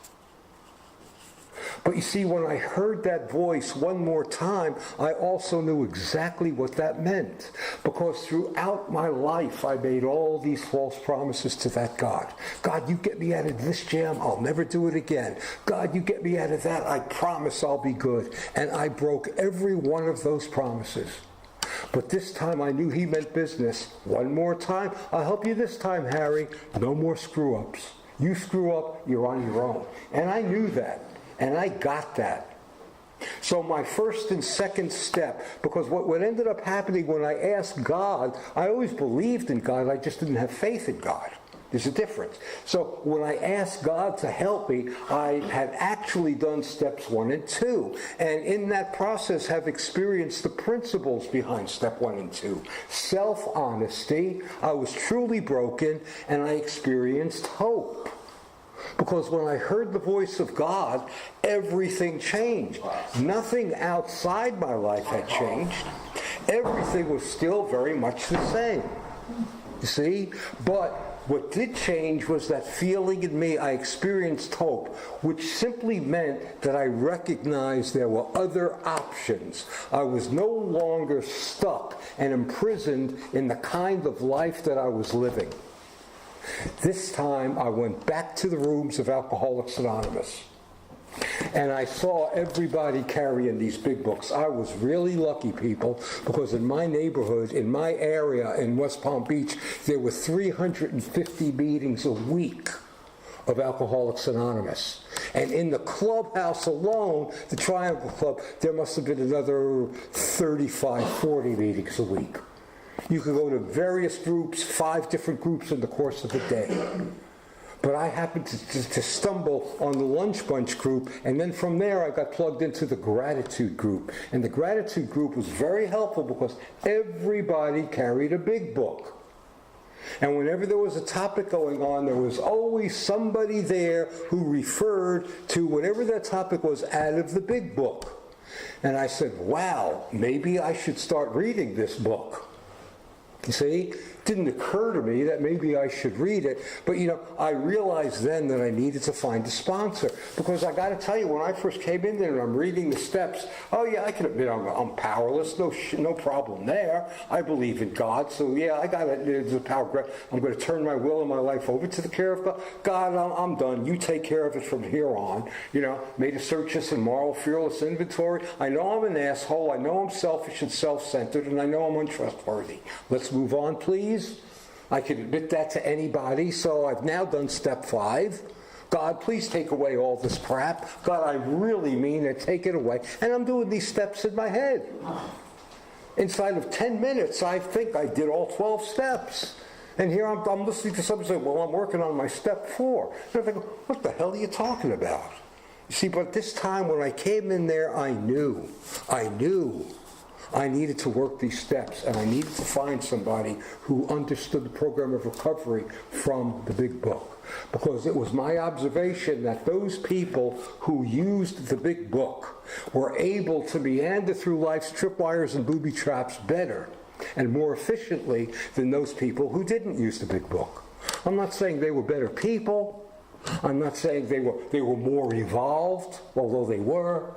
But you see, when I heard that voice one more time, I also knew exactly what that meant. Because throughout my life, I made all these false promises to that God. God, you get me out of this jam, I'll never do it again. God, you get me out of that, I promise I'll be good. And I broke every one of those promises. But this time I knew he meant business. One more time, I'll help you this time, Harry. No more screw-ups. You screw up, you're on your own. And I knew that. And I got that. So my first and second step, because what ended up happening when I asked God, I always believed in God, I just didn't have faith in God. There's a difference. So when I asked God to help me, I had actually done steps 1 and 2. And in that process have experienced the principles behind step 1 and 2. Self-honesty, I was truly broken, and I experienced hope. Because when I heard the voice of God, everything changed. Nothing outside my life had changed. Everything was still very much the same. You see? But what did change was that feeling in me. I experienced hope, which simply meant that I recognized there were other options. I was no longer stuck and imprisoned in the kind of life that I was living. This time I went back to the rooms of Alcoholics Anonymous. And I saw everybody carrying these big books. I was really lucky, people, because in my neighborhood, in my area in West Palm Beach, there were 350 meetings a week of Alcoholics Anonymous. And in the clubhouse alone, the Triangle Club, there must have been another 35, 40 meetings a week. You could go to various groups, 5 different groups in the course of a day. But I happened to stumble on the Lunch Bunch group, and then from there I got plugged into the Gratitude group. And the Gratitude group was very helpful because everybody carried a big book. And whenever there was a topic going on, there was always somebody there who referred to whatever that topic was out of the big book. And I said, wow, maybe I should start reading this book. You see, it didn't occur to me that maybe I should read it, but I realized then that I needed to find a sponsor, because I got to tell you, when I first came in there and I'm reading the steps, oh yeah, I can admit I'm powerless, no problem there. I believe in God, so yeah, there's a power. I'm going to turn my will and my life over to the care of God. God, I'm done. You take care of it from here on. Made a searches and moral fearless inventory. I know I'm an asshole. I know I'm selfish and self-centered, and I know I'm untrustworthy. Let's move on, please. I can admit that to anybody, so I've now done step 5. God, please take away all this crap. God, I really mean it. Take it away. And I'm doing these steps in my head. Inside of 10 minutes, I think I did all 12 steps. And here I'm listening to somebody say, well, I'm working on my step 4. And I think, what the hell are you talking about? You see, but this time when I came in there, I knew I needed to work these steps, and I needed to find somebody who understood the program of recovery from the big book. Because it was my observation that those people who used the big book were able to meander through life's tripwires and booby traps better and more efficiently than those people who didn't use the big book. I'm not saying they were better people. I'm not saying they were more evolved, although they were.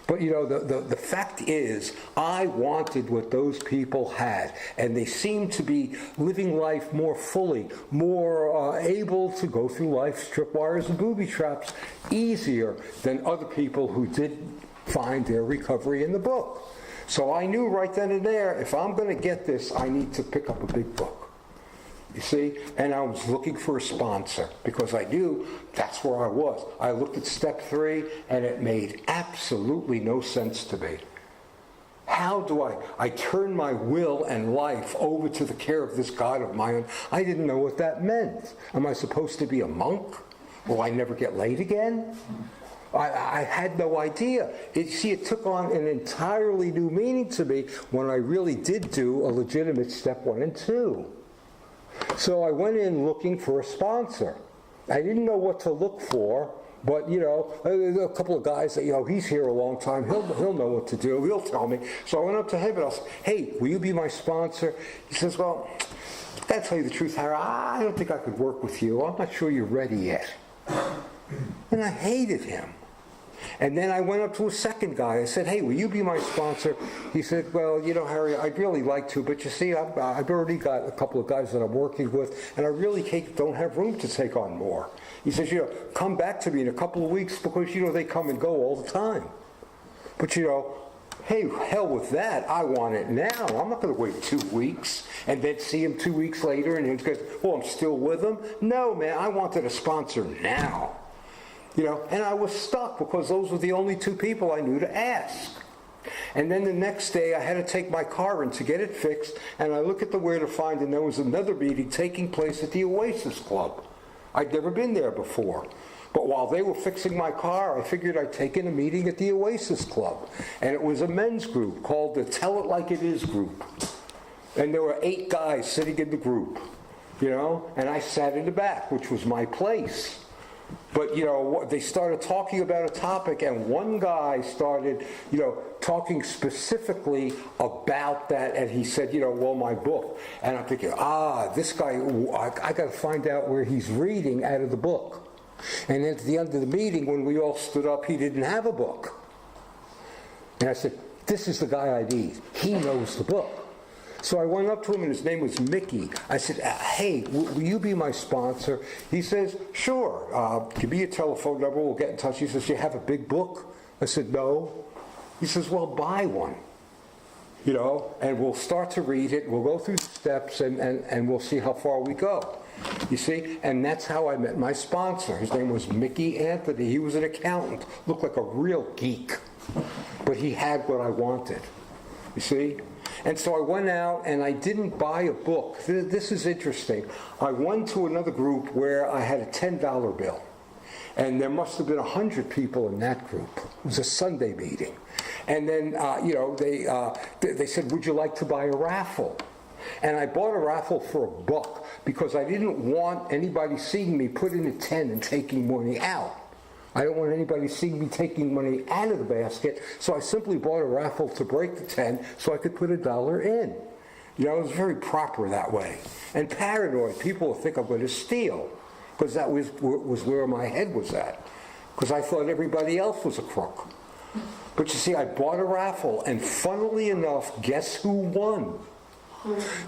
But the fact is, I wanted what those people had, and they seemed to be living life more fully, more able to go through life's tripwires and booby traps easier than other people who didn't find their recovery in the book. So I knew right then and there, if I'm going to get this, I need to pick up a big book. You see? And I was looking for a sponsor because I knew that's where I was. I looked at step 3 and it made absolutely no sense to me. How do I turn my will and life over to the care of this God of mine? I didn't know what that meant. Am I supposed to be a monk? Will I never get laid again? I had no idea. It took on an entirely new meaning to me when I really did do a legitimate step 1 and 2. So I went in looking for a sponsor. I didn't know what to look for, but a couple of guys that he's here a long time. He'll know what to do. He'll tell me. So I went up to him and I said, "Hey, will you be my sponsor?" He says, "Well, I gotta tell you the truth, Harry. I don't think I could work with you. I'm not sure you're ready yet." And I hated him. And then I went up to a second guy. I said, "Hey, will you be my sponsor?" He said, "Well, Harry, I'd really like to, but you see, I've already got a couple of guys that I'm working with, and I really don't have room to take on more." He says, "Come back to me in a couple of weeks because, they come and go all the time." But, hey, hell with that. I want it now. I'm not going to wait 2 weeks and then see him 2 weeks later and he goes, "Oh, I'm still with him." No, man, I wanted a sponsor now. And I was stuck because those were the only two people I knew to ask. And then the next day I had to take my car in to get it fixed, and I look at the where to find, and there was another meeting taking place at the Oasis Club. I'd never been there before. But while they were fixing my car, I figured I'd take in a meeting at the Oasis Club. And it was a men's group called the Tell It Like It Is group. And there were 8 guys sitting in the group, and I sat in the back, which was my place. But, they started talking about a topic, and one guy started, talking specifically about that, and he said, well, my book. And I'm thinking, this guy, I got to find out where he's reading out of the book. And then at the end of the meeting, when we all stood up, he didn't have a book. And I said, this is the guy I need. He knows the book. So I went up to him, and his name was Mickey. I said, hey, will you be my sponsor? He says, sure. Give me your telephone number. We'll get in touch. He says, you have a big book? I said, no. He says, well, buy one. And we'll start to read it. We'll go through the steps, and we'll see how far we go. You see? And that's how I met my sponsor. His name was Mickey Anthony. He was an accountant. Looked like a real geek. But he had what I wanted. You see? And so I went out and I didn't buy a book. This is interesting. I went to another group where I had a $10 bill. And there must have been 100 people in that group. It was a Sunday meeting. And then, they said, would you like to buy a raffle? And I bought a raffle for $1 because I didn't want anybody seeing me put in a 10 and taking money out. I don't want anybody seeing me taking money out of the basket, so I simply bought a raffle to break the 10 so I could put $1 in. It was very proper that way. And paranoid, people will think I'm going to steal, because that was where my head was at, because I thought everybody else was a crook. But you see, I bought a raffle, and funnily enough, guess who won?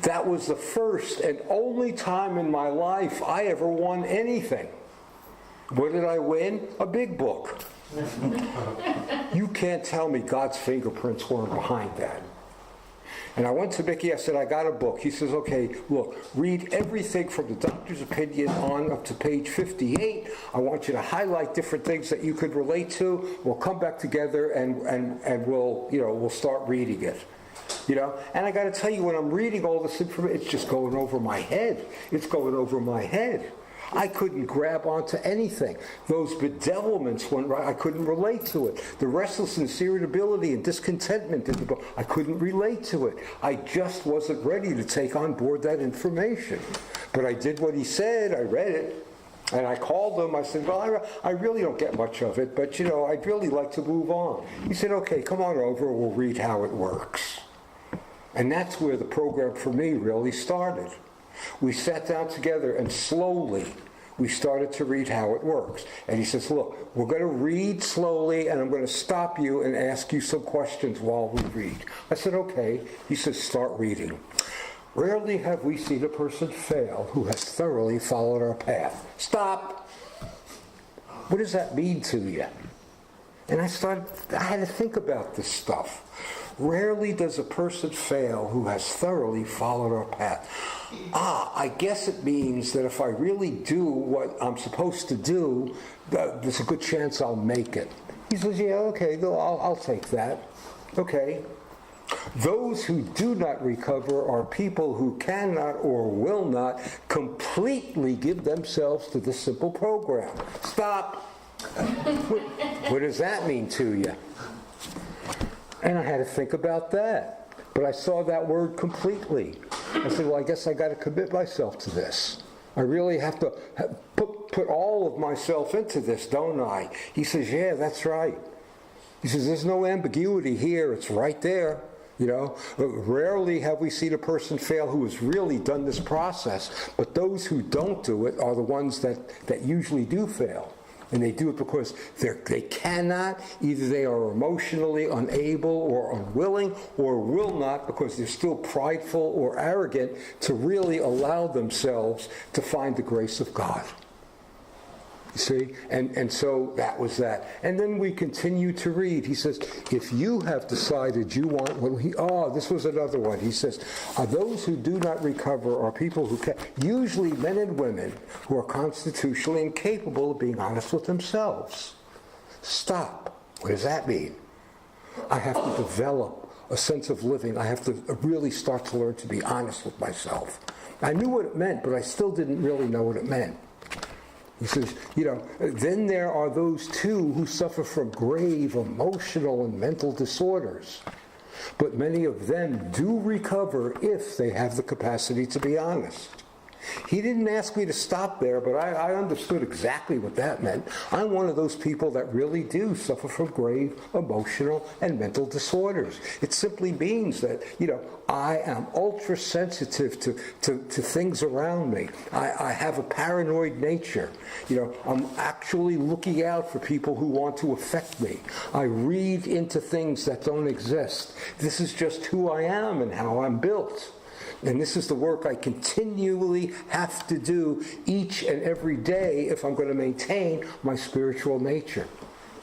That was the first and only time in my life I ever won anything. What did I win? A big book. You can't tell me God's fingerprints weren't behind that. And I went to Mickey, I said, I got a book. He says, okay, look, read everything from the doctor's opinion on up to page 58. I want you to highlight different things that you could relate to. We'll come back together and we'll start reading it. And I got to tell you, when I'm reading all this information, it's just going over my head. It's going over my head. I couldn't grab onto anything. Those bedevilments went right. I couldn't relate to it. The restlessness, irritability, and discontentment in the book, I couldn't relate to it. I just wasn't ready to take on board that information. But I did what he said. I read it. And I called him. I said, well, I really don't get much of it, but, I'd really like to move on. He said, okay, come on over. We'll read how it works. And that's where the program for me really started. We sat down together and slowly we started to read how it works. And he says, look, we're going to read slowly and I'm going to stop you and ask you some questions while we read. I said, okay. He says, start reading. Rarely have we seen a person fail who has thoroughly followed our path. Stop. What does that mean to you? And I had to think about this stuff. Rarely does a person fail who has thoroughly followed our path. I guess it means that if I really do what I'm supposed to do, there's a good chance I'll make it. He says, yeah, okay, I'll take that. Okay. Those who do not recover are people who cannot or will not completely give themselves to this simple program. Stop. What does that mean to you? And I had to think about that. But I saw that word completely. I said, well, I guess I got to commit myself to this. I really have to put all of myself into this, don't I? He says, yeah, that's right. He says, there's no ambiguity here. It's right there. Rarely have we seen a person fail who has really done this process. But those who don't do it are the ones that usually do fail. And they do it because they cannot, either they are emotionally unable or unwilling, or will not because they're still prideful or arrogant to really allow themselves to find the grace of God. You see? And so that was that. And then we continue to read. He says, if you have decided you want this was another one. He says, those who do not recover are people who usually men and women who are constitutionally incapable of being honest with themselves. Stop. What does that mean? I have to develop a sense of living. I have to really start to learn to be honest with myself. I knew what it meant, but I still didn't really know what it meant. He says, then there are those too who suffer from grave emotional and mental disorders. But many of them do recover if they have the capacity to be honest. He didn't ask me to stop there, but I understood exactly what that meant. I'm one of those people that really do suffer from grave emotional and mental disorders. It simply means that, I am ultra sensitive to things around me. I have a paranoid nature. I'm actually looking out for people who want to affect me. I read into things that don't exist. This is just who I am and how I'm built. And this is the work I continually have to do each and every day if I'm going to maintain my spiritual nature.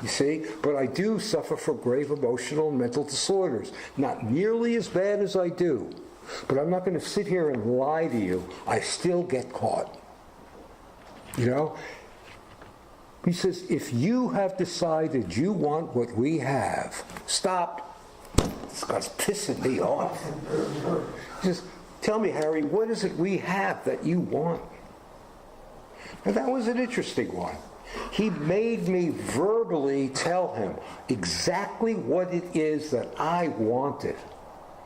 You see? But I do suffer from grave emotional and mental disorders. Not nearly as bad as I do. But I'm not going to sit here and lie to you. I still get caught. He says, if you have decided you want what we have, stop. This guy's pissing me off. He says, tell me, Harry, what is it we have that you want? And that was an interesting one. He made me verbally tell him exactly what it is that I wanted,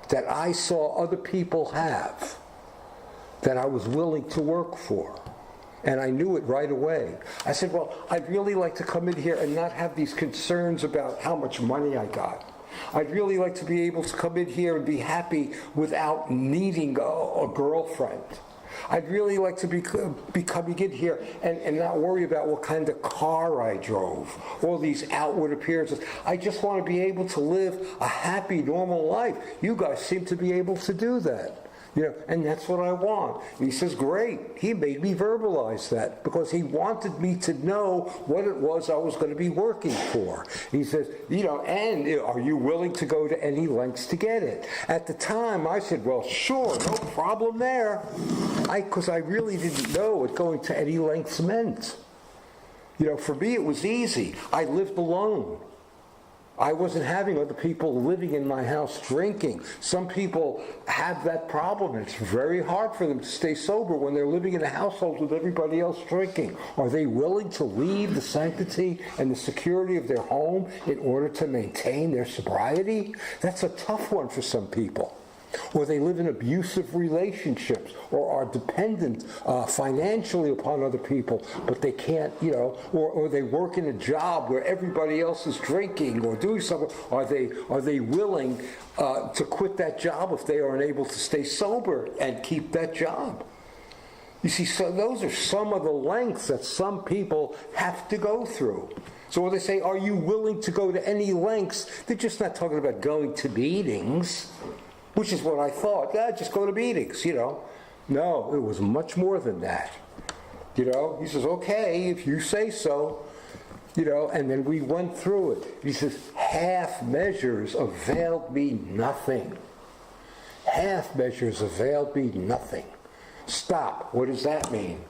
that I saw other people have, that I was willing to work for. And I knew it right away. I said, well, I'd really like to come in here and not have these concerns about how much money I got. I'd really like to be able to come in here and be happy without needing a girlfriend. I'd really like to be coming in here and not worry about what kind of car I drove, all these outward appearances. I just want to be able to live a happy, normal life. You guys seem to be able to do that. And that's what I want. And he says, great. He made me verbalize that because he wanted me to know what it was I was going to be working for. He says, and are you willing to go to any lengths to get it? At the time, I said, well, sure, no problem there. Because I really didn't know what going to any lengths meant. For me, it was easy. I lived alone. I wasn't having other people living in my house drinking. Some people have that problem. It's very hard for them to stay sober when they're living in a household with everybody else drinking. Are they willing to leave the sanctity and the security of their home in order to maintain their sobriety? That's a tough one for some people. Or they live in abusive relationships or are dependent financially upon other people, but they can't, or they work in a job where everybody else is drinking or doing something. Are they willing to quit that job if they are unable to stay sober and keep that job? You see, so those are some of the lengths that some people have to go through. So when they say, are you willing to go to any lengths, they're just not talking about going to meetings. Which is what I thought. Just go to meetings, No, it was much more than that. He says, okay, if you say so. And then we went through it. He says, half measures availed me nothing. Half measures availed me nothing. Stop. What does that mean?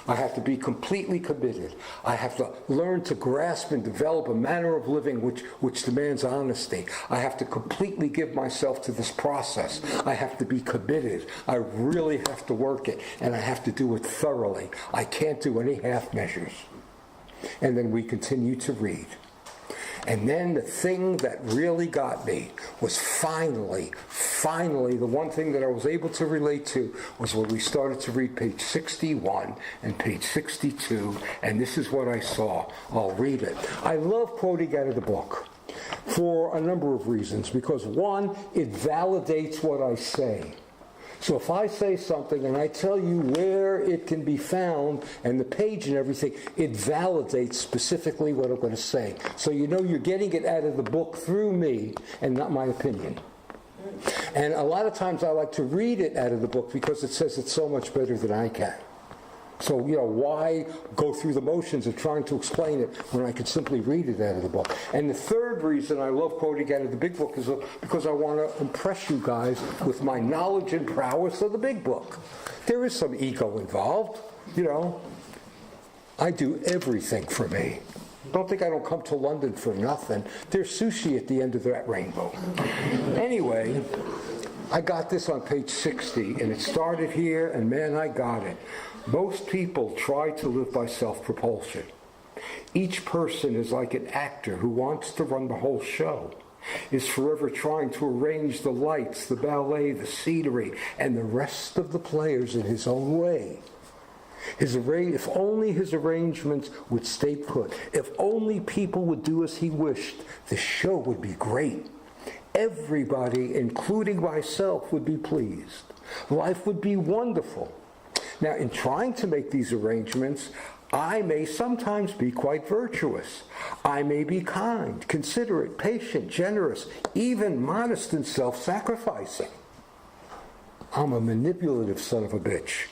I have to be completely committed. I have to learn to grasp and develop a manner of living which demands honesty. I have to completely give myself to this process. I have to be committed. I really have to work it, and I have to do it thoroughly. I can't do any half measures. And then we continue to read. And then the thing that really got me was finally, the one thing that I was able to relate to was when we started to read page 61 and page 62, and this is what I saw. I'll read it. I love quoting out of the book for a number of reasons, because one, it validates what I say. So if I say something and I tell you where it can be found and the page and everything, it validates specifically what I'm going to say. So you're getting it out of the book through me and not my opinion. And a lot of times I like to read it out of the book because it says it's so much better than I can. So, why go through the motions of trying to explain it when I could simply read it out of the book? And the third reason I love quoting out of the big book is because I want to impress you guys with my knowledge and prowess of the big book. There is some ego involved, I do everything for me. Don't think I don't come to London for nothing. There's sushi at the end of that rainbow. Anyway, I got this on page 60, and it started here, and man, I got it. Most people try to live by self-propulsion. Each person is like an actor who wants to run the whole show, is forever trying to arrange the lights, the ballet, the scenery, and the rest of the players in his own way. If only his arrangements would stay put, if only people would do as he wished, the show would be great. Everybody, including myself, would be pleased. Life would be wonderful. Now, in trying to make these arrangements, I may sometimes be quite virtuous. I may be kind, considerate, patient, generous, even modest and self-sacrificing. I'm a manipulative son of a bitch.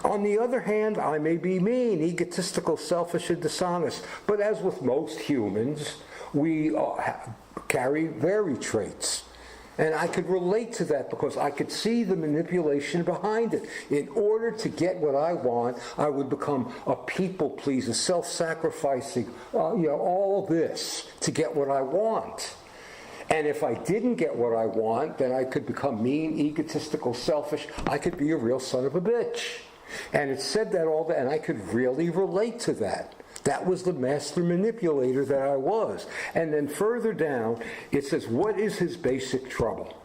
On the other hand, I may be mean, egotistical, selfish, and dishonest. But as with most humans, we carry varied traits. And I could relate to that because I could see the manipulation behind it. In order to get what I want, I would become a people pleaser, self-sacrificing, all this to get what I want. And if I didn't get what I want, then I could become mean, egotistical, selfish. I could be a real son of a bitch. And it said that all that, and I could really relate to that. That was the master manipulator that I was. And then further down, it says, what is his basic trouble?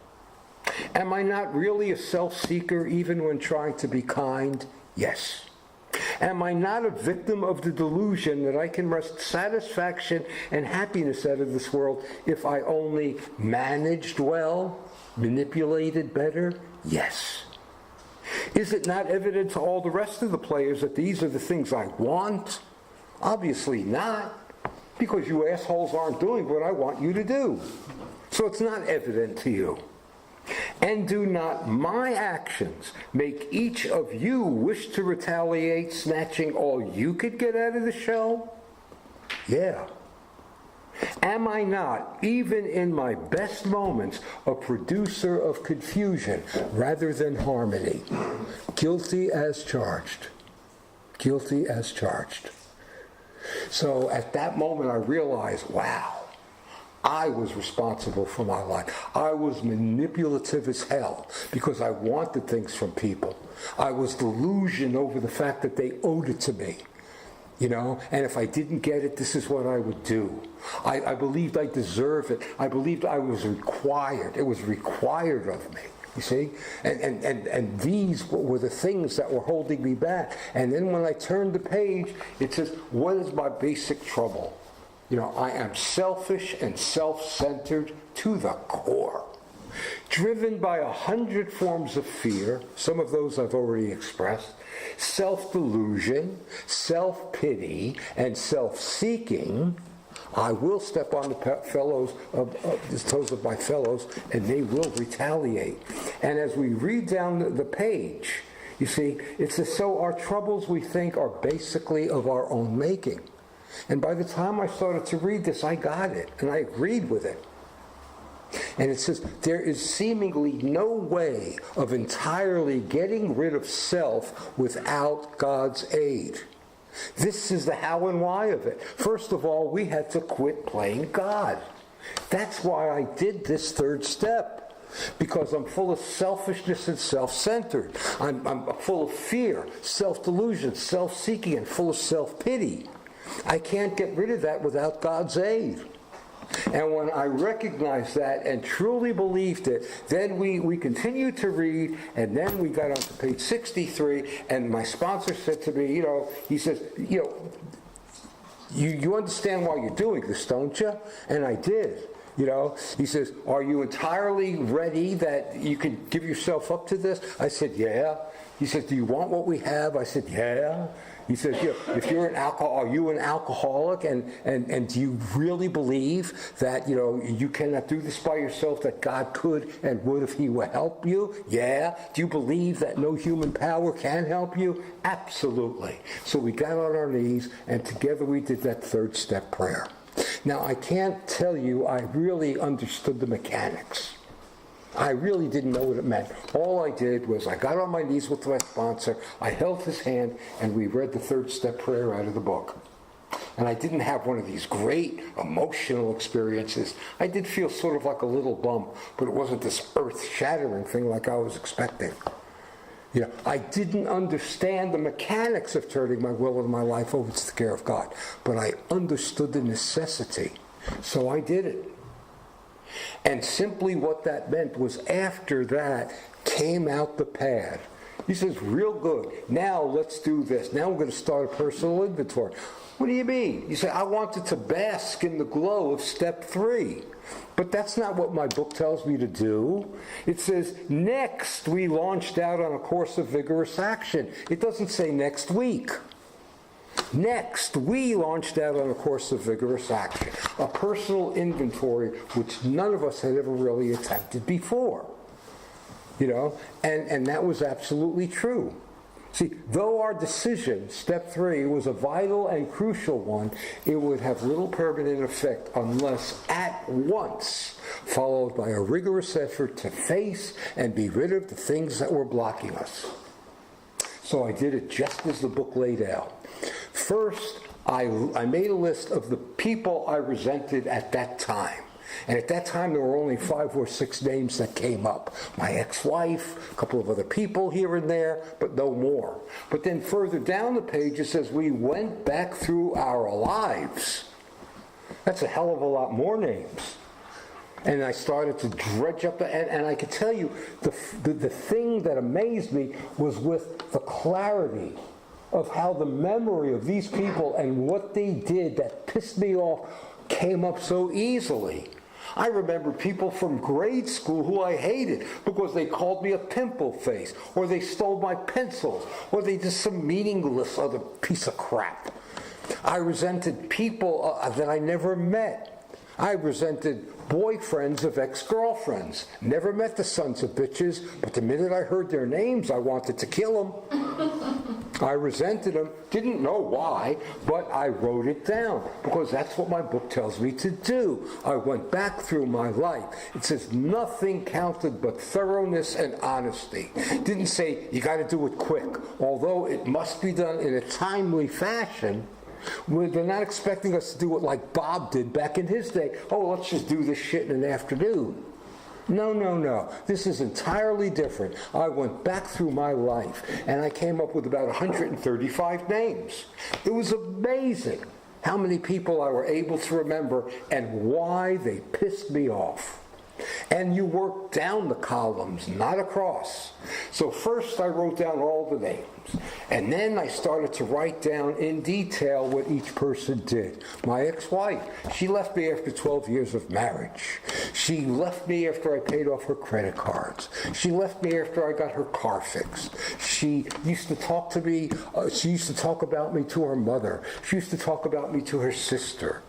Am I not really a self-seeker even when trying to be kind? Yes. Am I not a victim of the delusion that I can wrest satisfaction and happiness out of this world if I only managed well, manipulated better? Yes. Is it not evident to all the rest of the players that these are the things I want? Obviously not, because you assholes aren't doing what I want you to do. So it's not evident to you. And do not my actions make each of you wish to retaliate, snatching all you could get out of the show? Yeah. Am I not, even in my best moments, a producer of confusion rather than harmony? Guilty as charged. Guilty as charged. So at that moment I realized, wow, I was responsible for my life. I was manipulative as hell because I wanted things from people. I was delusioned over the fact that they owed it to me. And if I didn't get it, this is what I would do. I believed I deserved it. I believed I was required. It was required of me. You see? And these were the things that were holding me back. And then when I turned the page, it says, what is my basic trouble? I am selfish and self-centered to the core. Driven by 100 forms of fear, some of those I've already expressed, self-delusion, self-pity, and self-seeking, I will step on the toes of my fellows, and they will retaliate. And as we read down the page, you see, it says, so our troubles, we think, are basically of our own making. And by the time I started to read this, I got it, and I agreed with it. And it says, there is seemingly no way of entirely getting rid of self without God's aid. This is the how and why of it. First of all, we had to quit playing God. That's why I did this third step. Because I'm full of selfishness and self-centered. I'm full of fear, self-delusion, self-seeking, and full of self-pity. I can't get rid of that without God's aid. And when I recognized that and truly believed it, then we continued to read, and then we got on to page 63, and my sponsor said to me, he says, you understand why you're doing this, don't you? And I did. He says, are you entirely ready that you can give yourself up to this? I said, yeah. He says, do you want what we have? I said, yeah. He says, if you're an alcoholic, are you an alcoholic? And do you really believe that, you cannot do this by yourself, that God could and would if he would help you? Yeah. Do you believe that no human power can help you? Absolutely. So we got on our knees, and together we did that third step prayer. Now, I can't tell you I really understood the mechanics. I really didn't know what it meant. All I did was I got on my knees with my sponsor, I held his hand, and we read the third step prayer out of the book. And I didn't have one of these great emotional experiences. I did feel sort of like a little bump, but it wasn't this earth-shattering thing like I was expecting. I didn't understand the mechanics of turning my will and my life over to the care of God, but I understood the necessity, so I did it. And simply what that meant was after that came out the pad. He says, real good. Now let's do this. Now we're going to start a personal inventory. What do you mean? You say, I wanted to bask in the glow of step 3. But that's not what my book tells me to do. It says, next we launched out on a course of vigorous action. It doesn't say next week. Next, we launched out on a course of vigorous action, a personal inventory which none of us had ever really attempted before. And that was absolutely true. See, though our decision, step 3, was a vital and crucial one, it would have little permanent effect unless at once followed by a rigorous effort to face and be rid of the things that were blocking us. So I did it just as the book laid out. First, I made a list of the people I resented at that time. And at that time, there were only 5 or 6 names that came up. My ex-wife, a couple of other people here and there, but no more. But then further down the page, it says we went back through our lives. That's a hell of a lot more names. And I started to dredge up and I could tell you, the thing that amazed me was with the clarity of how the memory of these people and what they did that pissed me off came up so easily. I remember people from grade school who I hated because they called me a pimple face, or they stole my pencils, or they did some meaningless other piece of crap. I resented people that I never met. I resented boyfriends of ex-girlfriends. Never met the sons of bitches, but the minute I heard their names, I wanted to kill them. I resented them, didn't know why, but I wrote it down because that's what my book tells me to do. I went back through my life. It says nothing counted but thoroughness and honesty. It didn't say you got to do it quick, although it must be done in a timely fashion. They're not expecting us to do it like Bob did back in his day. Oh, let's just do this shit in an afternoon. No. This is entirely different. I went back through my life, and I came up with about 135 names. It was amazing how many people I were able to remember and why they pissed me off. And you work down the columns, not across. So first I wrote down all the names. And then I started to write down in detail what each person did. My ex-wife, she left me after 12 years of marriage. She left me after I paid off her credit cards. She left me after I got her car fixed. She used to talk to me, she used to talk about me to her mother. She used to talk about me to her sister.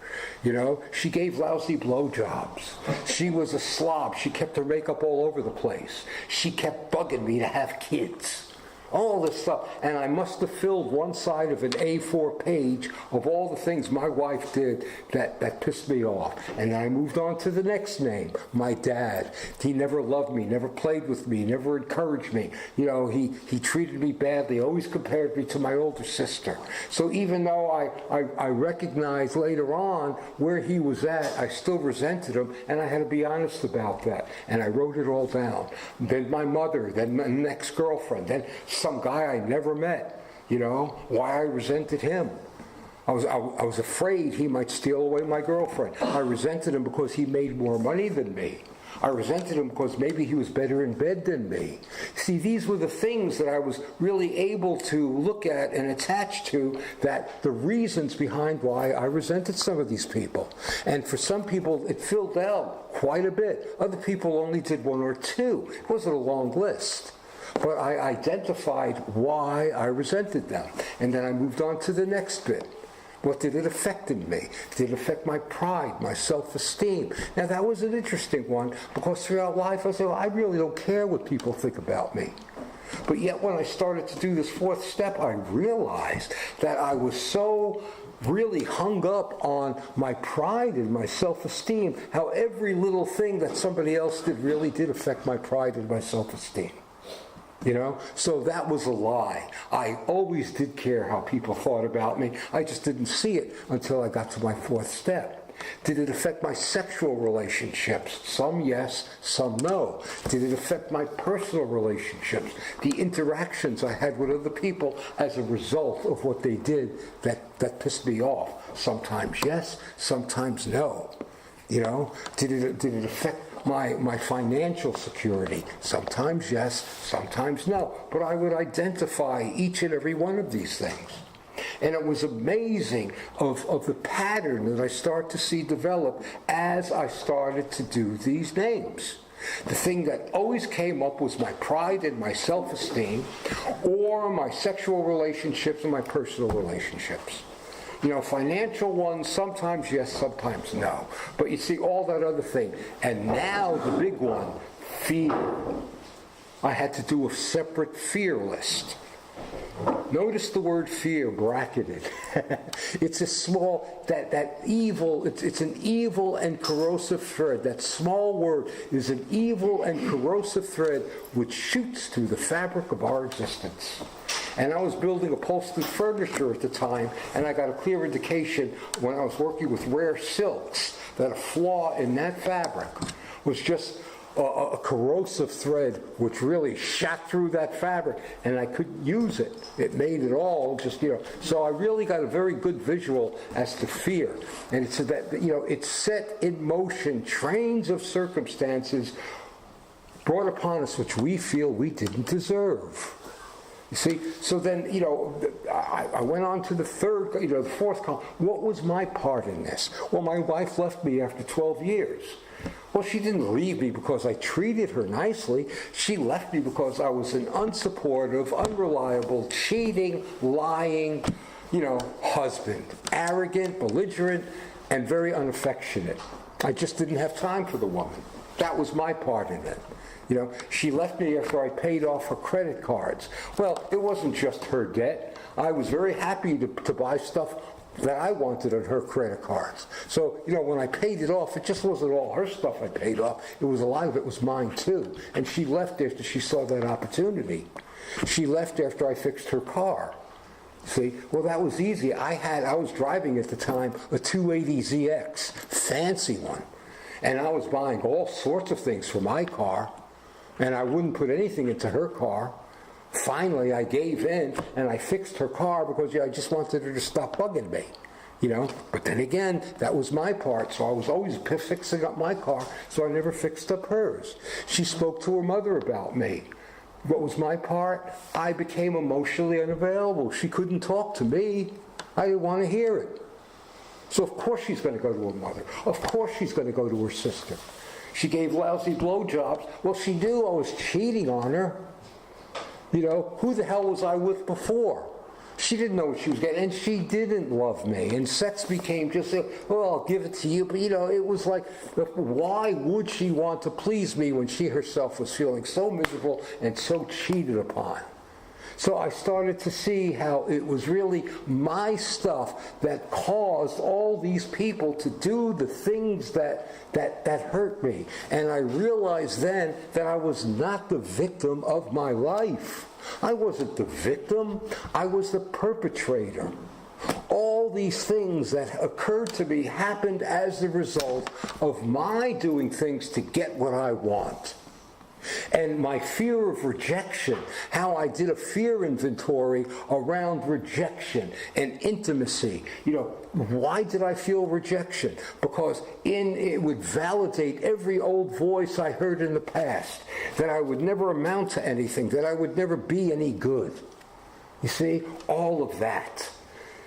She gave lousy blowjobs. She was a slob. She kept her makeup all over the place. She kept bugging me to have kids. All this stuff. And I must have filled one side of an A4 page of all the things my wife did that pissed me off. And then I moved on to the next name, my dad. He never loved me, never played with me, never encouraged me. He treated me badly, always compared me to my older sister. So even though I recognized later on where he was at, I still resented him, and I had to be honest about that. And I wrote it all down. Then my mother, then my next girlfriend, then some guy I never met, why I resented him. I was afraid he might steal away my girlfriend. I resented him because he made more money than me. I resented him because maybe he was better in bed than me. See, these were the things that I was really able to look at and attach to, that the reasons behind why I resented some of these people. And for some people, it filled out quite a bit. Other people only did 1 or 2. It wasn't a long list. But I identified why I resented them. And then I moved on to the next bit. What did it affect in me? Did it affect my pride, my self-esteem? Now that was an interesting one, because throughout life I said, well, I really don't care what people think about me. But yet when I started to do this fourth step, I realized that I was so really hung up on my pride and my self-esteem, how every little thing that somebody else did really did affect my pride and my self-esteem. So that was a lie. I always did care how people thought about me. I just didn't see it until I got to my fourth step. Did it affect my sexual relationships? Some yes, some no. Did it affect my personal relationships? The interactions I had with other people as a result of what they did that pissed me off? Sometimes yes, sometimes no. Did it affect my financial security? Sometimes yes, sometimes no. But I would identify each and every one of these things. And it was amazing of the pattern that I start to see develop as I started to do these names. The thing that always came up was my pride and my self-esteem, or my sexual relationships and my personal relationships. Financial ones, sometimes yes, sometimes no. But you see all that other thing. And now the big one, fear. I had to do a separate fear list. Notice the word fear bracketed. It's a small, that evil, it's an evil and corrosive thread. That small word is an evil and corrosive thread which shoots through the fabric of our existence. And I was building upholstered furniture at the time, and I got a clear indication when I was working with rare silks that a flaw in that fabric was just a corrosive thread which really shot through that fabric, and I couldn't use it. It made it all just, So I really got a very good visual as to fear. And it's that, it set in motion trains of circumstances brought upon us which we feel we didn't deserve. You see, so then, I went on to the fourth column. What was my part in this? Well, my wife left me after 12 years. Well, she didn't leave me because I treated her nicely. She left me because I was an unsupportive, unreliable, cheating, lying, husband. Arrogant, belligerent, and very unaffectionate. I just didn't have time for the woman. That was my part in it. She left me after I paid off her credit cards. Well, it wasn't just her debt. I was very happy to buy stuff that I wanted on her credit cards. So, when I paid it off, it just wasn't all her stuff I paid off. It was a lot of it was mine too. And she left after she saw that opportunity. She left after I fixed her car. See, well, that was easy. I was driving at the time a 280ZX, fancy one. And I was buying all sorts of things for my car. And I wouldn't put anything into her car. Finally, I gave in and I fixed her car because I just wanted her to stop bugging me. But then again, that was my part, so I was always fixing up my car, so I never fixed up hers. She spoke to her mother about me. What was my part? I became emotionally unavailable. She couldn't talk to me. I didn't want to hear it. So of course she's going to go to her mother. Of course she's going to go to her sister. She gave lousy blowjobs. Well, she knew I was cheating on her. Who the hell was I with before? She didn't know what she was getting, and she didn't love me. And sex became just, I'll give it to you. But, it was like, why would she want to please me when she herself was feeling so miserable and so cheated upon? So I started to see how it was really my stuff that caused all these people to do the things that hurt me. And I realized then that I was not the victim of my life. I wasn't the victim. I was the perpetrator. All these things that occurred to me happened as the result of my doing things to get what I want. And my fear of rejection, how I did a fear inventory around rejection and intimacy. Why did I feel rejection? Because it would validate every old voice I heard in the past, that I would never amount to anything, that I would never be any good. You see, all of that.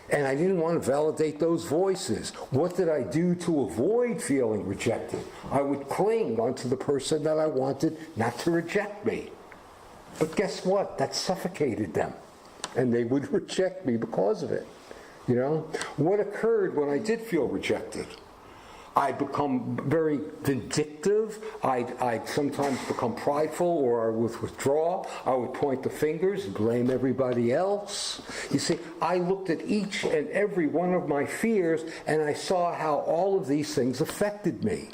And I didn't want to validate those voices. What did I do to avoid feeling rejected? I would cling onto the person that I wanted not to reject me. But guess what? That suffocated them. And they would reject me because of it. You know? What occurred when I did feel rejected? I'd become very vindictive. I'd sometimes become prideful, or I would withdraw. I would point the fingers and blame everybody else. You see, I looked at each and every one of my fears, and I saw how all of these things affected me.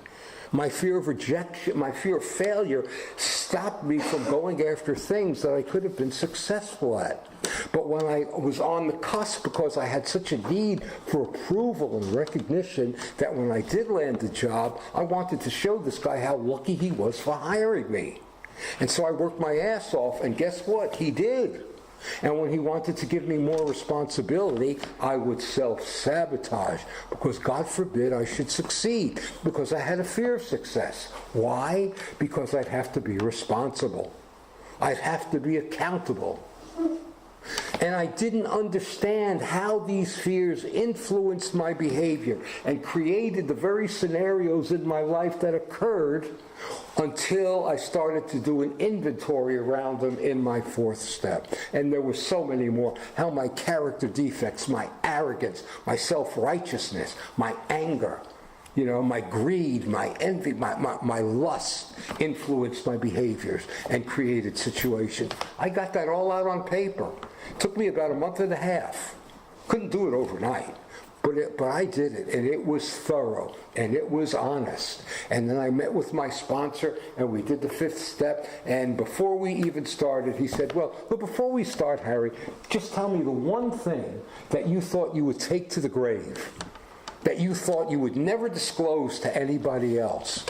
My fear of rejection, my fear of failure stopped me from going after things that I could have been successful at. But when I was on the cusp, because I had such a need for approval and recognition, that when I did land the job, I wanted to show this guy how lucky he was for hiring me. And so I worked my ass off, and guess what? He did. And when he wanted to give me more responsibility, I would self-sabotage, because God forbid I should succeed, because I had a fear of success. Why? Because I'd have to be responsible. I'd have to be accountable. And I didn't understand how these fears influenced my behavior and created the very scenarios in my life that occurred until I started to do an inventory around them in my fourth step. And there were so many more. How my character defects, my arrogance, my self-righteousness, my anger, you know, my greed, my envy, my lust influenced my behaviors and created situations. I got that all out on paper. It took me about a month and a half. Couldn't do it overnight. But I did it, and it was thorough, and it was honest. And then I met with my sponsor, and we did the fifth step, and before we even started, he said, well, before we start, Harry, just tell me the one thing that you thought you would take to the grave, that you thought you would never disclose to anybody else.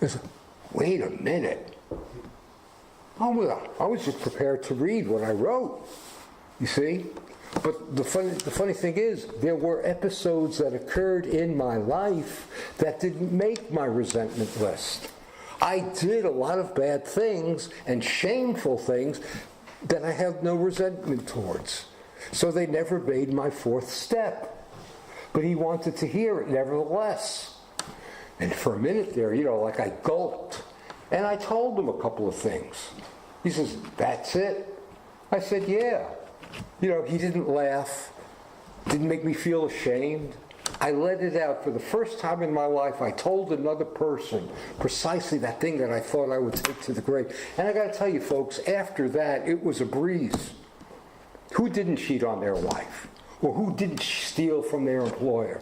I said, wait a minute. I was just prepared to read what I wrote, you see? But the funny thing is, there were episodes that occurred in my life that didn't make my resentment list. I did a lot of bad things and shameful things that I have no resentment towards. So they never made my fourth step. But he wanted to hear it nevertheless. And for a minute there, you know, like I gulped. And I told him a couple of things. He says, that's it? I said, yeah. You know, he didn't laugh, didn't make me feel ashamed. I let it out. For the first time in my life, I told another person precisely that thing that I thought I would take to the grave. And I got to tell you, folks, after that, it was a breeze. Who didn't cheat on their wife? Or who didn't steal from their employer?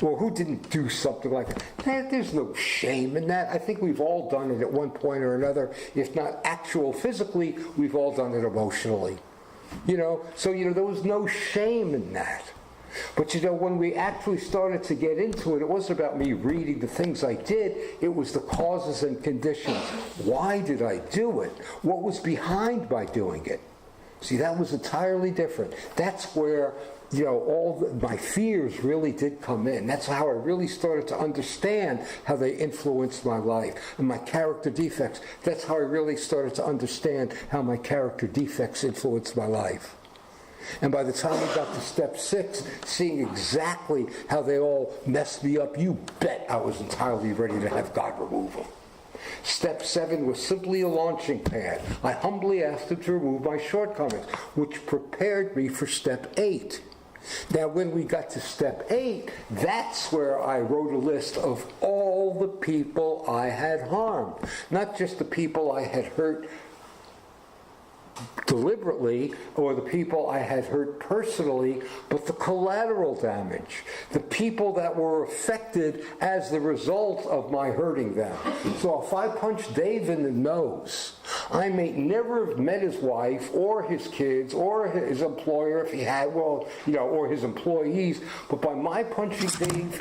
Or who didn't do something like that? There's no shame in that. I think we've all done it at one point or another. If not actual physically, we've all done it emotionally. You know, so, you know, there was no shame in that. But, you know, when we actually started to get into it, it wasn't about me reading the things I did. It was the causes and conditions. Why did I do it? What was behind by doing it? See, that was entirely different. That's where, you know, my fears really did come in. That's how I really started to understand how they influenced my life. And my character defects, that's how I really started to understand how my character defects influenced my life. And by the time we got to step 6, seeing exactly how they all messed me up, you bet I was entirely ready to have God remove them. Step 7 was simply a launching pad. I humbly asked him to remove my shortcomings, which prepared me for step 8. Now, when we got to step 8, that's where I wrote a list of all the people I had harmed. Not just the people I had hurt deliberately, or the people I had hurt personally, but the collateral damage, the people that were affected as the result of my hurting them. So if I punched Dave in the nose, I may never have met his wife or his kids or his employer if he had, well, you know, or his employees, but by my punching Dave,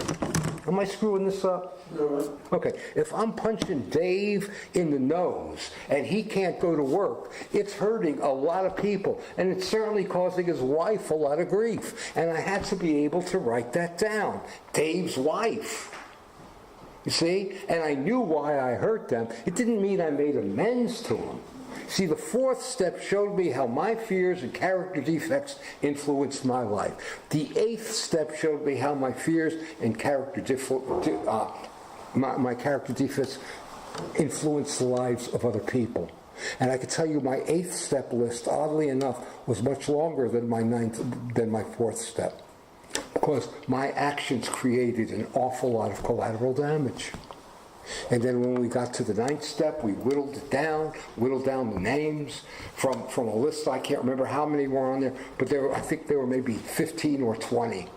am I screwing this up? No. Okay, if I'm punching Dave in the nose and he can't go to work, it's hurting a lot of people, and it's certainly causing his wife a lot of grief. And I had to be able to write that down. Dave's wife. You see? And I knew why I hurt them. It didn't mean I made amends to them. See, the 4th step showed me how my fears and character defects influenced my life. The 8th step showed me how my fears and my character defects influenced the lives of other people. And I can tell you my 8th step list, oddly enough, was much longer than my 4th step. Because my actions created an awful lot of collateral damage. And then when we got to the 9th step, we whittled down the names from a list. I can't remember how many were on there, but I think there were maybe 15 or 20.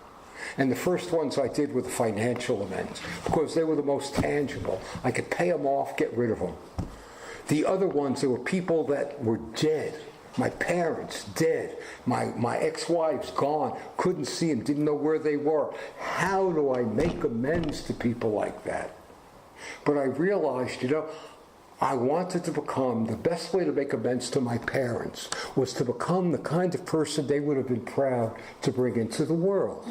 And the first ones I did were the financial amends, because they were the most tangible. I could pay them off, get rid of them. The other ones, there were people that were dead. My parents, dead. My ex-wives, gone. Couldn't see them, didn't know where they were. How do I make amends to people like that? But I realized, I wanted to become, the best way to make amends to my parents was to become the kind of person they would have been proud to bring into the world.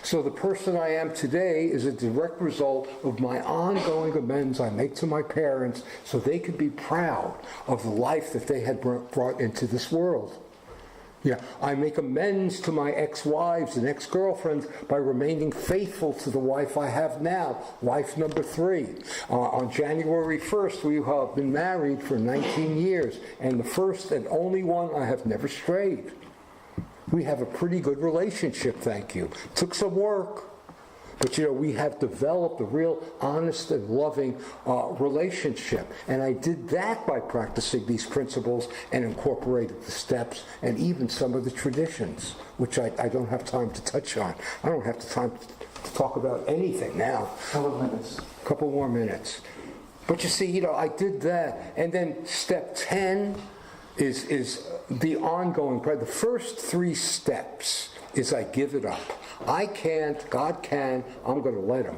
So the person I am today is a direct result of my ongoing amends I make to my parents so they could be proud of the life that they had brought into this world. Yeah, I make amends to my ex-wives and ex-girlfriends by remaining faithful to the wife I have now, wife number 3. On January 1st, we have been married for 19 years, and the first and only one I have never strayed. We have a pretty good relationship, thank you. Took some work, but we have developed a real honest and loving relationship. And I did that by practicing these principles and incorporated the steps and even some of the traditions, which I don't have time to touch on. I don't have the time to talk about anything now. Couple more minutes. But you see, I did that. And then step 10 is the ongoing prayer. The first 3 steps is I give it up. I can't, God can, I'm going to let him.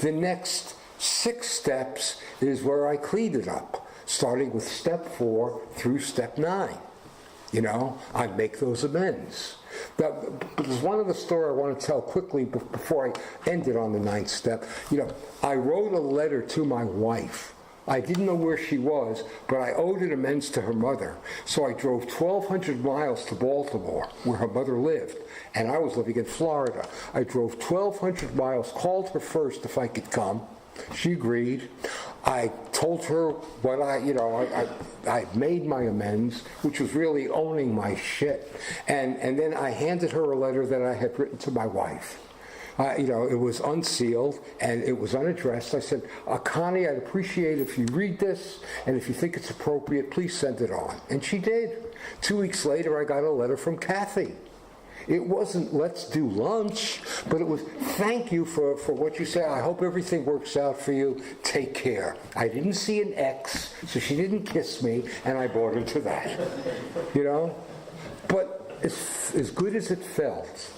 The next 6 steps is where I clean it up, starting with step 4 through step 9. I make those amends. But there's one other story I want to tell quickly before I end it on the 9th step. I wrote a letter to my wife. I didn't know where she was, but I owed an amends to her mother. So I drove 1,200 miles to Baltimore, where her mother lived, and I was living in Florida. I drove 1,200 miles, called her first if I could come. She agreed. I told her what I made my amends, which was really owning my shit. And then I handed her a letter that I had written to my wife. It was unsealed and it was unaddressed. I said, Connie, I'd appreciate if you read this, and if you think it's appropriate, please send it on. And she did. 2 weeks later, I got a letter from Kathy. It wasn't, let's do lunch, but it was, thank you for what you say. I hope everything works out for you. Take care. I didn't see an X, so she didn't kiss me, and I bought into that. But as good as it felt,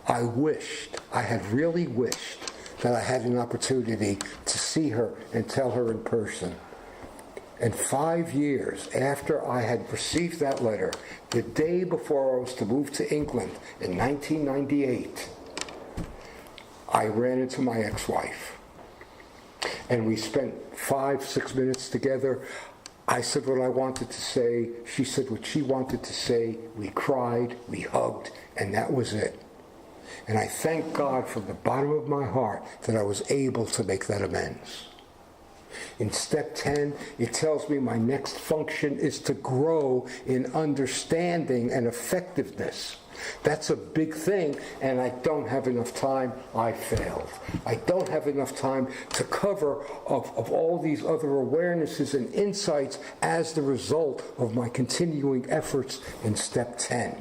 I had really wished that I had an opportunity to see her and tell her in person. And 5 years after I had received that letter, the day before I was to move to England in 1998, I ran into my ex-wife. And we spent 5-6 minutes together. I said what I wanted to say. She said what she wanted to say. We cried, we hugged, and that was it. And I thank God from the bottom of my heart that I was able to make that amends. In step 10, it tells me my next function is to grow in understanding and effectiveness. That's a big thing, and I don't have enough time. I failed. I don't have enough time to cover of all these other awarenesses and insights as the result of my continuing efforts in step 10.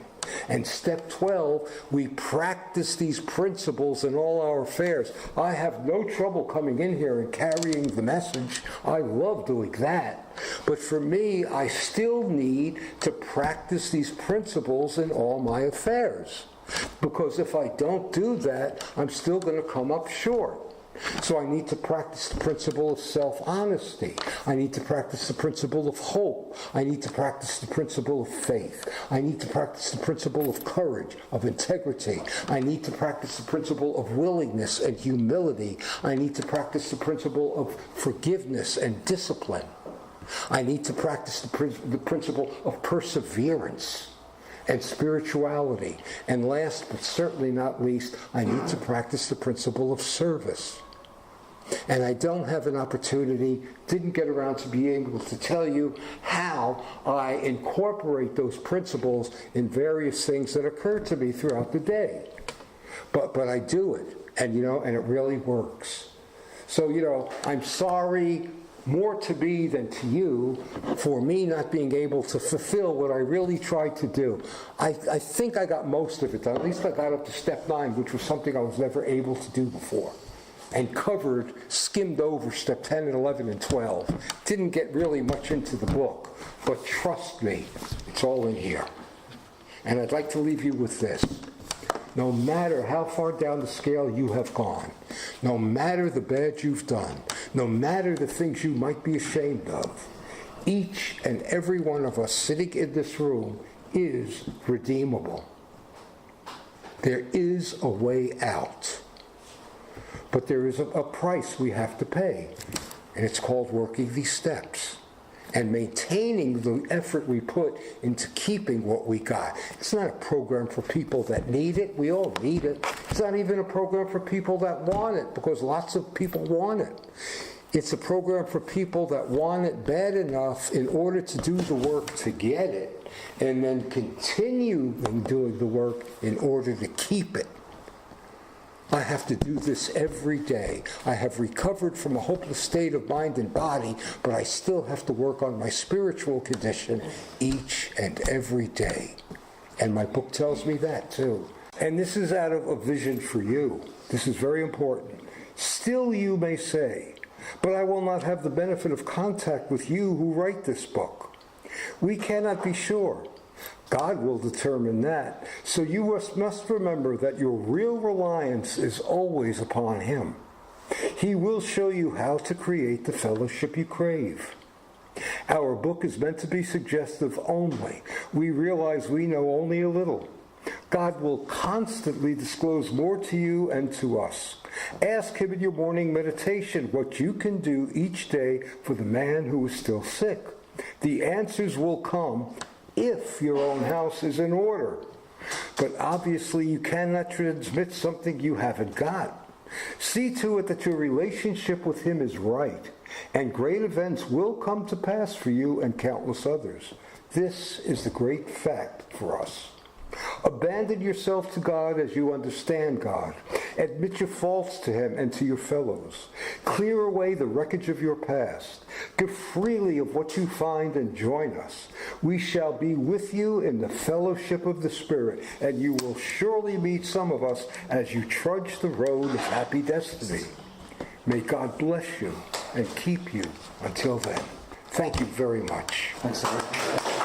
And step 12, we practice these principles in all our affairs. I have no trouble coming in here and carrying the message. I love doing that. But for me, I still need to practice these principles in all my affairs. Because if I don't do that, I'm still going to come up short. So I need to practice the principle of self-honesty. I need to practice the principle of hope. I need to practice the principle of faith. I need to practice the principle of courage, of integrity. I need to practice the principle of willingness and humility. I need to practice the principle of forgiveness and discipline. I need to practice the principle of perseverance and spirituality. And last but certainly not least, I need to practice the principle of service. And I don't have an opportunity, didn't get around to being able to tell you how I incorporate those principles in various things that occur to me throughout the day. But I do it, and and it really works. So, I'm sorry, more to me than to you, for me not being able to fulfill what I really tried to do. I think I got most of it done. At least I got up to step 9, which was something I was never able to do before. And skimmed over step 10 and 11 and 12. Didn't get really much into the book, but trust me, it's all in here. And I'd like to leave you with this. No matter how far down the scale you have gone, no matter the bad you've done, no matter the things you might be ashamed of, each and every one of us sitting in this room is redeemable. There is a way out. But there is a price we have to pay, and it's called working these steps and maintaining the effort we put into keeping what we got. It's not a program for people that need it. We all need it. It's not even a program for people that want it, because lots of people want it. It's a program for people that want it bad enough in order to do the work to get it, and then continue doing the work in order to keep it. I have to do this every day. I have recovered from a hopeless state of mind and body, but I still have to work on my spiritual condition each and every day. And my book tells me that too. And this is out of a vision for you. This is very important. Still you may say, but I will not have the benefit of contact with you who write this book. We cannot be sure. God will determine that. So you must remember that your real reliance is always upon Him. He will show you how to create the fellowship you crave. Our book is meant to be suggestive only. We realize we know only a little. God will constantly disclose more to you and to us. Ask Him in your morning meditation what you can do each day for the man who is still sick. The answers will come if your own house is in order. But obviously you cannot transmit something you haven't got. See to it that your relationship with Him is right, and great events will come to pass for you and countless others. This is the great fact for us. Abandon yourself to God as you understand God. Admit your faults to Him and to your fellows. Clear away the wreckage of your past. Give freely of what you find and join us. We shall be with you in the fellowship of the Spirit, and you will surely meet some of us as you trudge the road of happy destiny. May God bless you and keep you until then. Thank you very much. Thanks, Eric.